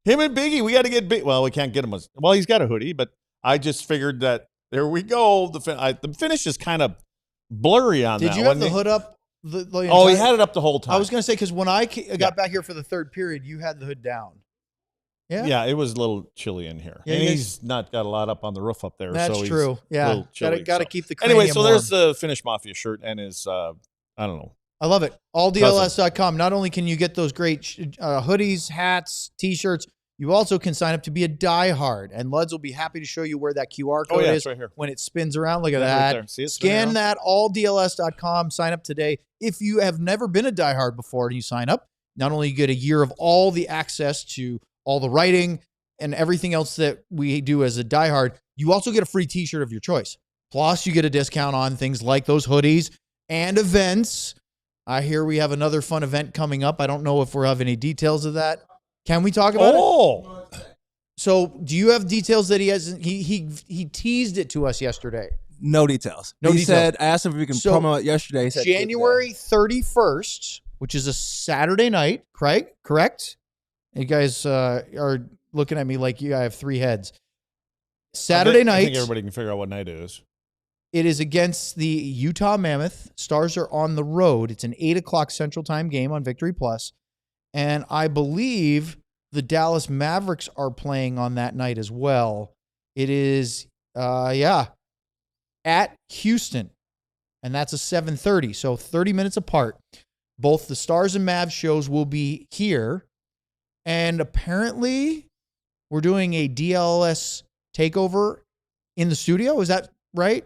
Speaker 5: him and Biggie. We got to get big. Well, we can't get him. Well, he's got a hoodie, but I just figured that there we go. The finish is kind of blurry on that.
Speaker 2: Did you have the hood up?
Speaker 5: He had it up the whole time.
Speaker 2: I was going to say, because when I got back here for the third period, you had the hood down. Yeah.
Speaker 5: Yeah, it was a little chilly in here. Yeah, and he's not got a lot up on the roof up there.
Speaker 2: That's
Speaker 5: so
Speaker 2: true.
Speaker 5: Yeah.
Speaker 2: Got to keep the cranium
Speaker 5: Anyway, so
Speaker 2: warm.
Speaker 5: there's the Finnish Mafia shirt and his, I don't know.
Speaker 2: I love it. AllDLS.com. Not only can you get those great hoodies, hats, T-shirts, you also can sign up to be a diehard. And Luds will be happy to show you where that QR code is
Speaker 5: right here.
Speaker 2: when it spins around. Look at that.
Speaker 5: Right See it
Speaker 2: Scan that, AllDLS.com. Sign up today. If you have never been a diehard before and you sign up, not only you get a year of all the access to all the writing and everything else that we do as a diehard, you also get a free T-shirt of your choice. Plus, you get a discount on things like those hoodies and events. I hear we have another fun event coming up. I don't know if we'll have any details of that. Can we talk about it? So, do you have details that he hasn't? He teased it to us yesterday.
Speaker 3: No details. He said, I asked him if we can promo it yesterday. He said
Speaker 2: January 31st, which is a Saturday night, correct? You guys are looking at me like you have 3 heads. Saturday night.
Speaker 5: I think everybody can figure out what night it is.
Speaker 2: It is against the Utah Mammoth. Stars are on the road. It's an 8 o'clock Central Time game on Victory Plus. And I believe the Dallas Mavericks are playing on that night as well. It is, at Houston, and that's a 7:30, so 30 minutes apart. Both the Stars and Mavs shows will be here, and apparently we're doing a DLS takeover in the studio. Is that right?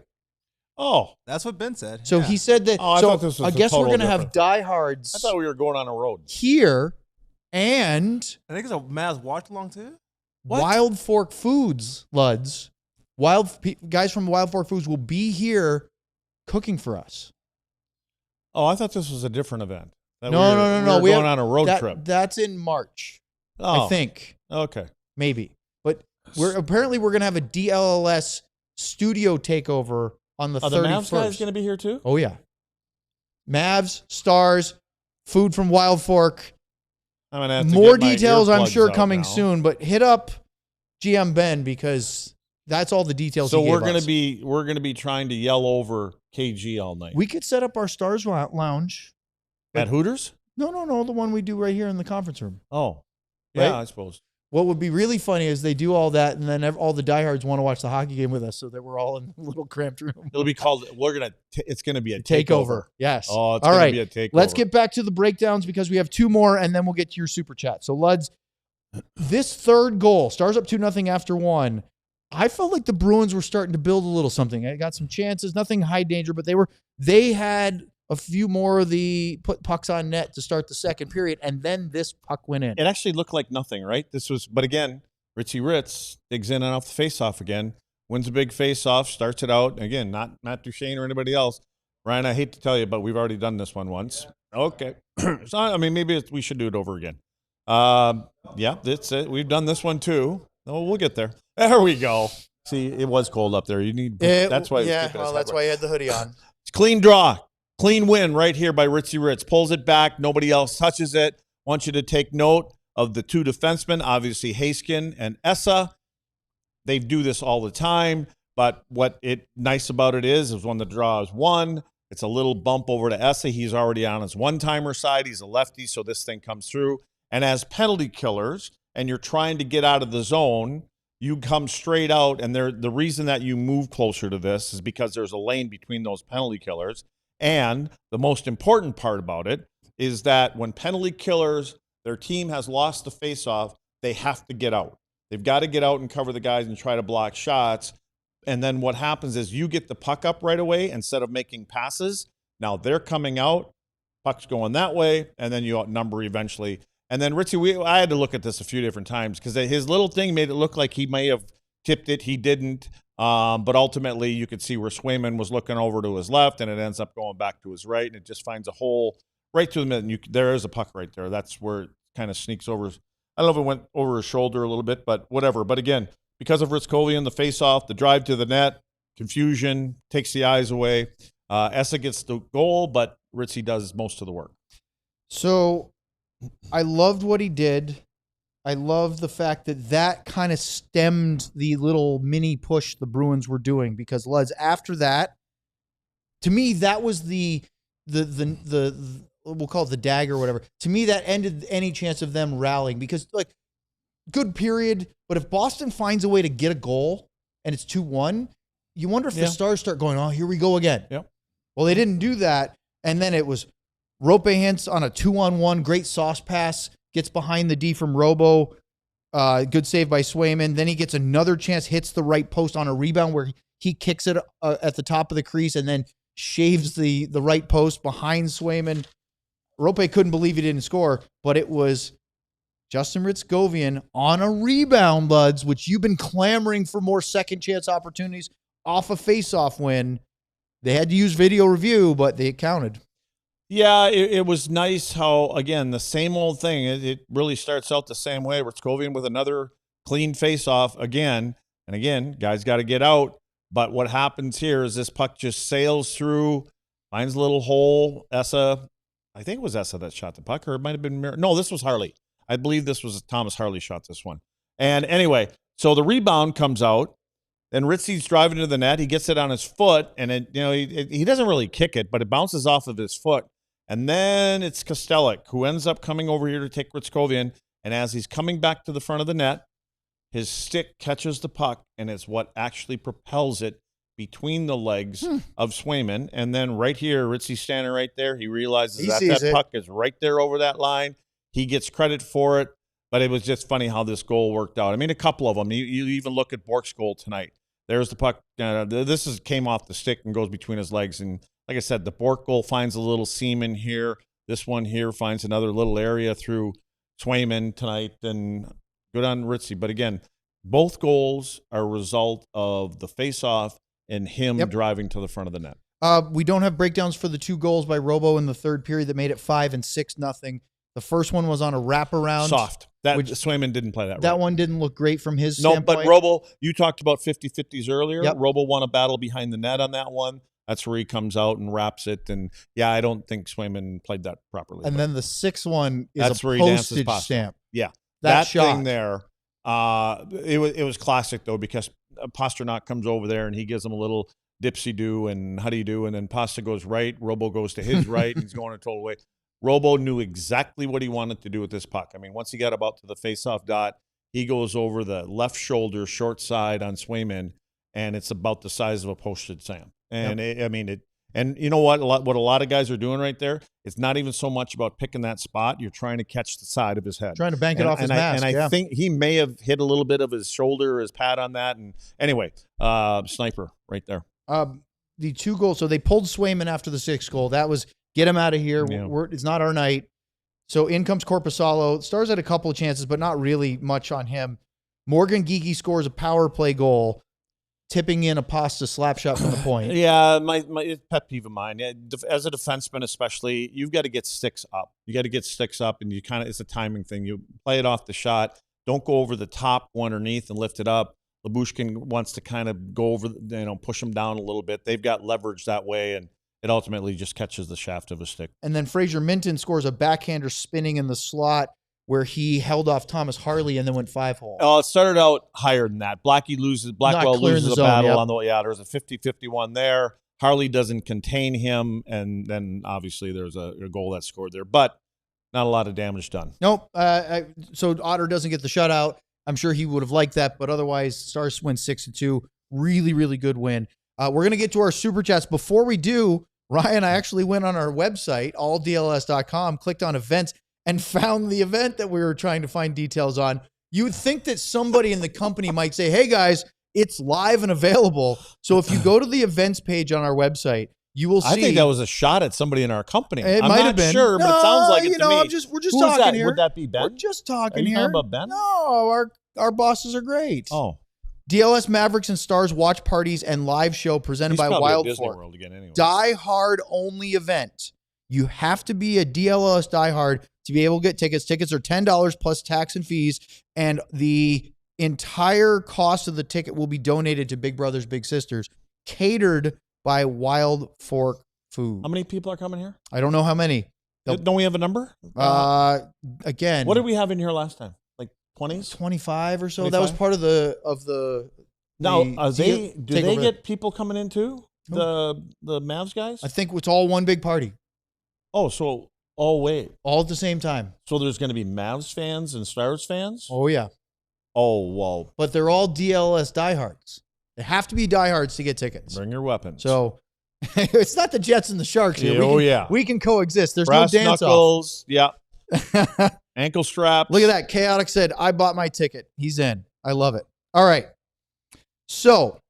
Speaker 5: Oh,
Speaker 3: that's what Ben said.
Speaker 2: So he said that.
Speaker 5: I thought this was
Speaker 2: I guess we're going to have
Speaker 5: different.
Speaker 2: Diehards.
Speaker 5: I thought we were going on a road
Speaker 2: here, and
Speaker 3: I think it's a Mavs watch along too.
Speaker 5: What?
Speaker 2: Wild Fork Foods, Luds. Guys from Wild Fork Foods will be here cooking for us.
Speaker 5: Oh, I thought this was a different event.
Speaker 2: No.
Speaker 5: We're going on a road trip.
Speaker 2: That's in March,
Speaker 5: Oh,
Speaker 2: I think.
Speaker 5: okay.
Speaker 2: Maybe. But we're going to have a DLLS studio takeover on the 31st.
Speaker 5: Are the Mavs guys going to be here too?
Speaker 2: Oh, yeah. Mavs, Stars, food from Wild Fork.
Speaker 5: I'm gonna have to
Speaker 2: More
Speaker 5: get my
Speaker 2: details, I'm
Speaker 5: earplugs
Speaker 2: sure,
Speaker 5: out
Speaker 2: coming
Speaker 5: now.
Speaker 2: soon. But hit up GM Ben because that's all the details.
Speaker 5: So
Speaker 2: he
Speaker 5: we're
Speaker 2: gave
Speaker 5: gonna
Speaker 2: us.
Speaker 5: be trying to yell over KG all night.
Speaker 2: We could set up our Stars Lounge
Speaker 5: At Hooters?
Speaker 2: No, the one we do right here in the conference room.
Speaker 5: Oh, yeah,
Speaker 2: Right?
Speaker 5: I suppose.
Speaker 2: What would be really funny is they do all that, and then all the diehards want to watch the hockey game with us, so that we're all in a little cramped room.
Speaker 5: It'll be called. It's gonna be a
Speaker 2: Takeover. Yes.
Speaker 5: Oh, it's
Speaker 2: all
Speaker 5: gonna
Speaker 2: right.
Speaker 5: be a takeover.
Speaker 2: Let's get back to the breakdowns because we have two more, and then we'll get to your super chat. So, Luds, this third goal, Stars up 2-0 after one. I felt like the Bruins were starting to build a little something. I got some chances, nothing high danger, but they had a few more of the put pucks on net to start the second period, and then this puck went in.
Speaker 5: It actually looked like nothing, right? But again, Ritzy Ritz digs in and off the faceoff again, wins a big faceoff, starts it out again. Not Matt Duchesne or anybody else. Ryan, I hate to tell you, but we've already done this one once. Okay, so I mean, maybe we should do it over again. Yeah, that's it. We've done this one too. No, we'll get there. There we go. See, it was cold up there. You need. That's why.
Speaker 2: That's why you had the hoodie on.
Speaker 5: Clean draw. Clean win right here by Ritzy Ritz. Pulls it back. Nobody else touches it. Want you to take note of the two defensemen, obviously Heiskanen and Esa. They do this all the time, but what nice about it is when the draw is won, it's a little bump over to Esa. He's already on his one-timer side. He's a lefty, so this thing comes through. And as penalty killers, and you're trying to get out of the zone, you come straight out, and the reason that you move closer to this is because there's a lane between those penalty killers. And the most important part about it is that when penalty killers, their team has lost the faceoff, they have to get out. They've got to get out and cover the guys and try to block shots. And then what happens is you get the puck up right away instead of making passes. Now they're coming out, puck's going that way, and then you outnumber eventually. And then Ritzy, I had to look at this a few different times because his little thing made it look like he may have tipped it. He didn't. But ultimately, you could see where Swayman was looking over to his left, and it ends up going back to his right, and it just finds a hole right through the middle. And there is a puck right there. That's where it kind of sneaks over. I don't know if it went over his shoulder a little bit, but whatever. But again, because of Hryckowian, the face-off, the drive to the net, confusion, takes the eyes away. Esa gets the goal, but Ritzy does most of the work.
Speaker 2: So I loved what he did. I love the fact that kind of stemmed the little mini push the Bruins were doing because Luds, after that, to me, that was the we'll call it the dagger or whatever. To me, that ended any chance of them rallying because good period. But if Boston finds a way to get a goal and it's 2-1, you wonder if the Stars start going, oh, here we go again.
Speaker 5: Yep.
Speaker 2: Well, they didn't do that. And then it was Rope Hintz on a 2-on-1, great sauce pass. Gets behind the D from Robo. Good save by Swayman. Then he gets another chance, hits the right post on a rebound where he kicks it at the top of the crease and then shaves the right post behind Swayman. Rope couldn't believe he didn't score, but it was Justin Hryckowian on a rebound, Buds, which you've been clamoring for more second chance opportunities off a face-off win. They had to use video review, but they counted.
Speaker 5: Yeah, it was nice how, again, the same old thing. It really starts out the same way. Hryckowian with another clean face-off again. And again, guys got to get out. But what happens here is this puck just sails through, finds a little hole. Esa, I think it was Esa that shot the puck, or it might have been Miro. No, this was Harley. I believe this was Thomas Harley shot this one. And anyway, so the rebound comes out. Then Ritzy's driving to the net. He gets it on his foot, and he doesn't really kick it, but it bounces off of his foot. And then it's Kostelic, who ends up coming over here to take Hryckowian, And as he's coming back to the front of the net, his stick catches the puck, and it's what actually propels it between the legs of Swayman. And then right here, Ritzy's standing right there. He realizes that puck is right there over that line. He gets credit for it, but it was just funny how this goal worked out. I mean, a couple of them. You even look at Bourque's goal tonight. There's the puck. This came off the stick and goes between his legs. And like I said, the Bourque goal finds a little seam in here. This one here finds another little area through Swayman tonight. And good on Ritzy. But again, both goals are a result of the face-off and him driving to the front of the net.
Speaker 2: We don't have breakdowns for the 2 goals by Robo in the third period that made it 5 and 6-0. The first one was on a wraparound.
Speaker 5: Soft. Which Swayman didn't play that right.
Speaker 2: That one didn't look great from his standpoint.
Speaker 5: No, but Robo, you talked about 50-50s earlier. Yep. Robo won a battle behind the net on that one. That's where he comes out and wraps it. And, yeah, I don't think Swayman played that properly.
Speaker 2: And then the 6th one is a postage stamp.
Speaker 5: Yeah. That thing there, it was classic, though, because Pastrnak comes over there and he gives him a little dipsy-do and how do you do? And then Pasta goes right. Robo goes to his right. And he's going a total way. Robo knew exactly what he wanted to do with this puck. I mean, once he got about to the face-off dot, he goes over the left shoulder, short side on Swayman, and it's about the size of a postage stamp. And and you know what? What a lot of guys are doing right there, it's not even so much about picking that spot. You're trying to catch the side of his head.
Speaker 2: Trying to bank it off his mask.
Speaker 5: And I think he may have hit a little bit of his shoulder or his pad on that. And anyway, sniper right there.
Speaker 2: The 2 goals, so they pulled Swayman after the 6th goal. That was get him out of here. Yeah. It's not our night. So in comes Korpisalo. Stars had a couple of chances, but not really much on him. Morgan Geekie scores a power play goal, tipping in a Pasta slap shot from the point.
Speaker 5: Yeah, my pet peeve of mine. As a defenseman especially, you've got to get sticks up. You got to get sticks up, and it's a timing thing. You play it off the shot. Don't go over the top, go underneath, and lift it up. Labushkin wants to kind of go over, push him down a little bit. They've got leverage that way, and it ultimately just catches the shaft of a stick.
Speaker 2: And then Fraser Minten scores a backhander spinning in the slot where he held off Thomas Harley and then went 5-hole.
Speaker 5: Oh, it started out higher than that. Blackwell loses a battle on the way out. There's a 50-51 there. Harley doesn't contain him, and then obviously there's a goal that's scored there. But not a lot of damage done.
Speaker 2: Nope. So Otter doesn't get the shutout. I'm sure he would have liked that, but otherwise, Stars win 6-2. Really, really good win. We're going to get to our Super Chats. Before we do, Ryan, I actually went on our website, alldls.com, clicked on events, and found the event that we were trying to find details on. You would think that somebody in the company might say, hey, guys, it's live and available. So if you go to the events page on our website, you will see.
Speaker 5: I think that was a shot at somebody in our company.
Speaker 2: I'm not sure,
Speaker 5: but it sounds like it to me.
Speaker 2: We're just talking here.
Speaker 5: Would that be Ben?
Speaker 2: We're just talking
Speaker 5: here. Are you talking about Ben?
Speaker 2: No, our bosses are great.
Speaker 5: Oh.
Speaker 2: DLS Mavericks and Stars watch parties and live show presented by Wild
Speaker 5: Fork. Anyway.
Speaker 2: Diehard only event. You have to be a DLS Diehard to be able to get tickets. Tickets are $10 plus tax and fees, and the entire cost of the ticket will be donated to Big Brothers Big Sisters, catered by Wild Fork Food.
Speaker 5: How many people are coming here?
Speaker 2: I don't know how many.
Speaker 5: Don't we have a number?
Speaker 2: Again,
Speaker 5: what did we have in here last time? 20s?
Speaker 2: 25 or so.
Speaker 5: 25?
Speaker 2: That was part of the.
Speaker 5: Now, do they get people coming in too? The Mavs guys?
Speaker 2: I think it's all one big party.
Speaker 5: Oh, so all
Speaker 2: at the same time.
Speaker 5: So there's going to be Mavs fans and Stars fans?
Speaker 2: Oh yeah.
Speaker 5: Oh well.
Speaker 2: But they're all DLS diehards. They have to be diehards to get tickets.
Speaker 5: Bring your weapons.
Speaker 2: So it's not the Jets and the Sharks here. We can coexist. There's
Speaker 5: brass
Speaker 2: no dance
Speaker 5: knuckles. Yeah. Ankle straps.
Speaker 2: Look at that. Chaotic said, I bought my ticket. He's in. I love it. All right. So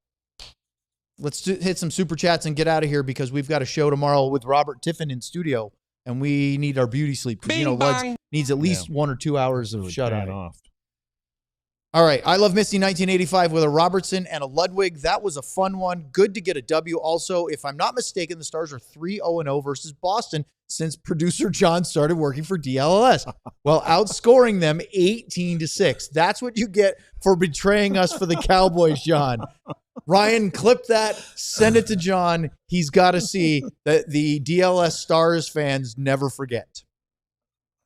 Speaker 2: let's hit some super chats and get out of here because we've got a show tomorrow with Robert Tiffin in studio, and we need our beauty sleep because, Luds needs at least 1 or 2 hours of shut-eye. All right. I Love Misty 1985 with a Robertson and a Ludwig. That was a fun one. Good to get a W. Also, if I'm not mistaken, the Stars are 3-0-0 versus Boston since producer John started working for DLLS. Well, outscoring them 18-6. That's what you get for betraying us for the Cowboys, John. Ryan, clip that. Send it to John. He's got to see that the DLS Stars fans never forget.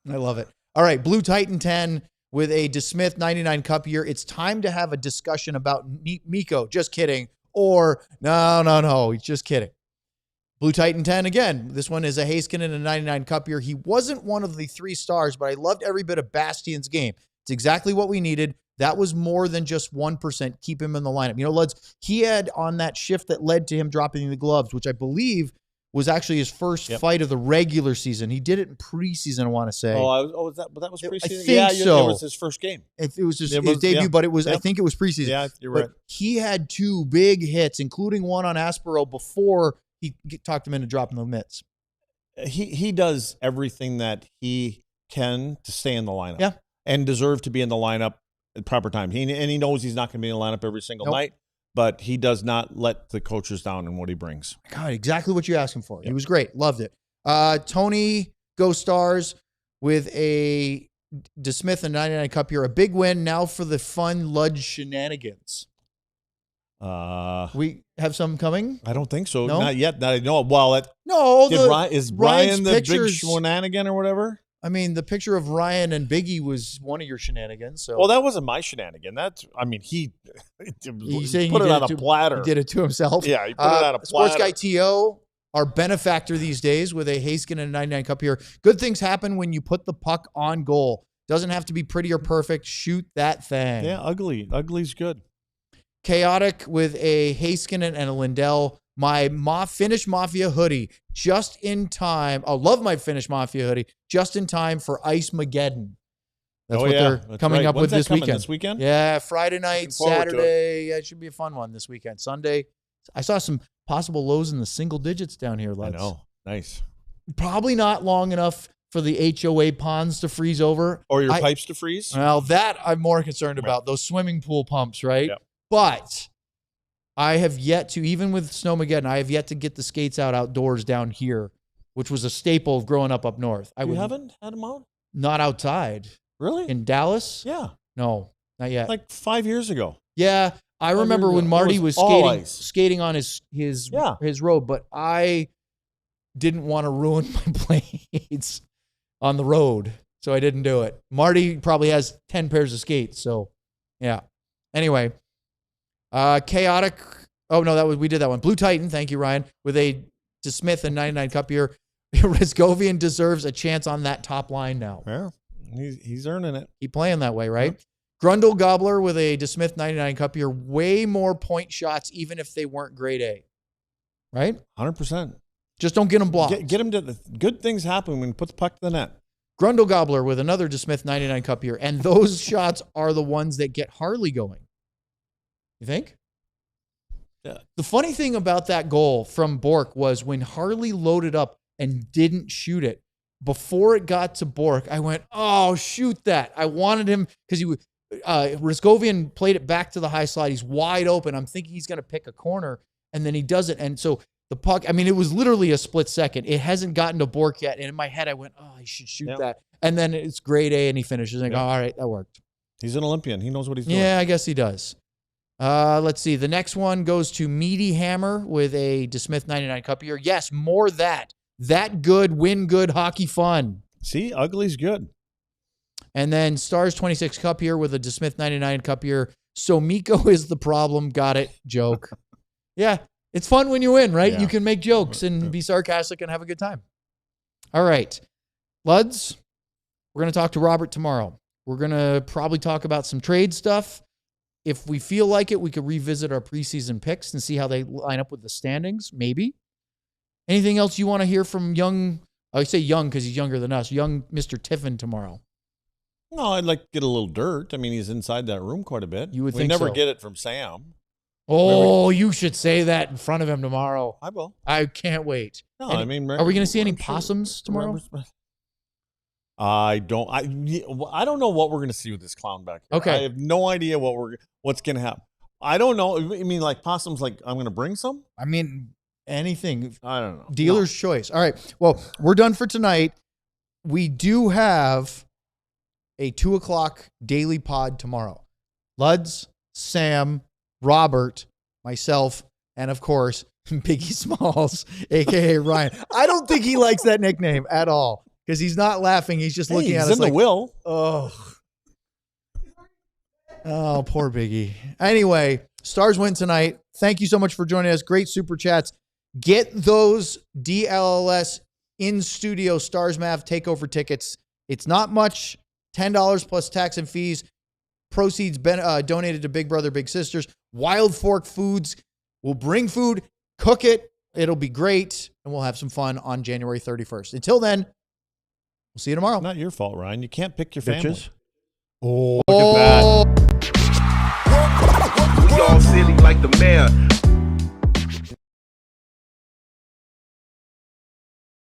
Speaker 2: I love it. All right. Blue Titan 10. With a DeSmith 99 Cup year, it's time to have a discussion about Mikko. Just kidding. Or, no, he's just kidding. Blue Titan 10 again. This one is a Heiskanen and 99 Cup year. He wasn't one of the 3 stars, but I loved every bit of Bastian's game. It's exactly what we needed. That was more than just 1%. Keep him in the lineup. You know, Luds, he had on that shift that led to him dropping the gloves, which I believe was actually his first fight of the regular season. He did it in preseason, I want to say.
Speaker 5: Was that? But that was preseason.
Speaker 2: I think so.
Speaker 5: It was his first game.
Speaker 2: It was his debut, but it was. I think it was preseason.
Speaker 5: Yeah, you're right.
Speaker 2: But he had 2 big hits, including one on Aspero before he talked him into dropping the mitts.
Speaker 5: He does everything that he can to stay in the lineup.
Speaker 2: Yeah,
Speaker 5: and deserve to be in the lineup at proper time. He knows he's not going to be in the lineup every single night. But he does not let the coaches down in what he brings.
Speaker 2: God, exactly what you asked him for. He was great. Loved it. Tony, go Stars with a DeSmith and 99 Cup here. A big win now for the fun Ludge shenanigans. We have some coming?
Speaker 5: I don't think so.
Speaker 2: No?
Speaker 5: Not yet. That I know. Well, is Ryan the big shenanigan or whatever?
Speaker 2: I mean, the picture of Ryan and Biggie was one of your shenanigans. So,
Speaker 5: well, that wasn't my shenanigan. He put it on a platter.
Speaker 2: He did it to himself.
Speaker 5: Yeah, he put it on a platter.
Speaker 2: Sports Guy T.O., our benefactor these days with a Heiskanen and 99 Cup here. Good things happen when you put the puck on goal. Doesn't have to be pretty or perfect. Shoot that thing.
Speaker 5: Yeah, ugly. Ugly's good.
Speaker 2: Chaotic with a Heiskanen and a Lindell. My Finnish Mafia hoodie just in time. I love my Finnish Mafia hoodie just in time for Ice Mageddon. That's what they're coming up with this weekend.
Speaker 5: This weekend?
Speaker 2: Yeah, Friday night, Saturday. Yeah, it should be a fun one this weekend. Sunday. I saw some possible lows in the single digits down here.
Speaker 5: I know. Nice.
Speaker 2: Probably not long enough for the HOA ponds to freeze over.
Speaker 5: Or your pipes to freeze?
Speaker 2: Well, that I'm more concerned about. Those swimming pool pumps, right?
Speaker 5: Yeah.
Speaker 2: But I have yet to, even with Snowmageddon, I have yet to get the skates out outdoors down here, which was a staple of growing up north.
Speaker 5: You haven't had them out?
Speaker 2: Not outside.
Speaker 5: Really?
Speaker 2: In Dallas?
Speaker 5: Yeah.
Speaker 2: No, not yet.
Speaker 5: Like 5 years ago.
Speaker 2: Yeah. I remember when Marty was skating on his road, but I didn't want to ruin my blades on the road, so I didn't do it. Marty probably has 10 pairs of skates, so yeah. Anyway, Chaotic. Oh no, we did that one. Blue Titan. Thank you, Ryan. With a DeSmith and 99 Cup year, Hryckowian deserves a chance on that top line now.
Speaker 5: Yeah, he's earning it.
Speaker 2: He playing that way, right? Yep. Grundle Gobbler with a DeSmith 99 Cup year. Way more point shots, even if they weren't grade A. Right?
Speaker 5: 100%.
Speaker 2: Just don't get them blocked.
Speaker 5: Get them to the good things happen when you put the puck to the net.
Speaker 2: Grundle Gobbler with another DeSmith 99 Cup year. And those shots are the ones that get Harley going. You think?
Speaker 5: Yeah.
Speaker 2: The funny thing about that goal from Bourque was when Harley loaded up and didn't shoot it, before it got to Bourque, I went, oh, shoot that. I wanted him because Hryckowian played it back to the high slide. He's wide open. I'm thinking he's going to pick a corner, and then he does it. And so the puck, I mean, it was literally a split second. It hasn't gotten to Bourque yet. And in my head, I went, oh, he should shoot that. And then it's grade A, and he finishes. And I go, all right, that worked.
Speaker 5: He's an Olympian. He knows what he's doing.
Speaker 2: Yeah, I guess he does. Let's see. The next one goes to Meaty Hammer with a DeSmith 99 Cup year. Yes, more that. That good, win good hockey fun.
Speaker 5: See, ugly's good.
Speaker 2: And then Stars 26 Cup year with a DeSmith 99 Cup year. So Mikko is the problem. Got it. Joke. Yeah, it's fun when you win, right? Yeah. You can make jokes and be sarcastic and have a good time. All right. Luds, we're going to talk to Robert tomorrow. We're going to probably talk about some trade stuff. If we feel like it, we could revisit our preseason picks and see how they line up with the standings, maybe. Anything else you want to hear from young, I say young because he's younger than us, young Mr. Tiffin tomorrow?
Speaker 5: No, I'd like to get a little dirt. I mean, he's inside that room quite a bit.
Speaker 2: You would think
Speaker 5: never
Speaker 2: so.
Speaker 5: Get it from Sam.
Speaker 2: Oh, you should say that in front of him tomorrow.
Speaker 5: I will.
Speaker 2: I can't wait.
Speaker 5: No, I mean,
Speaker 2: are we going to see any possums tomorrow?
Speaker 5: I don't know what we're going to see with this clown back here.
Speaker 2: Okay.
Speaker 5: I have no idea what's going to happen. I don't know. I mean, like possums, like I'm going to bring some?
Speaker 2: I mean, anything.
Speaker 5: I don't know.
Speaker 2: Dealer's choice. All right. Well, we're done for tonight. We do have a 2:00 daily pod tomorrow. Luds, Sam, Robert, myself, and of course, Biggie Smalls, a.k.a. Ryan. I don't think he likes that nickname at all because he's not laughing. He's just looking at us
Speaker 5: like,
Speaker 2: the
Speaker 5: will.
Speaker 2: Oh, poor Biggie. Anyway, Stars win tonight. Thank you so much for joining us. Great super chats. Get those DLLS in-studio Stars Mav takeover tickets. It's not much, $10 plus tax and fees. Proceeds donated to Big Brother, Big Sisters. Wild Fork Foods will bring food, cook it. It'll be great, and we'll have some fun on January 31st. Until then, we'll see you tomorrow.
Speaker 5: Not your fault, Ryan. You can't pick your family.
Speaker 2: Oh, look at that.
Speaker 6: We all silly like the mayor.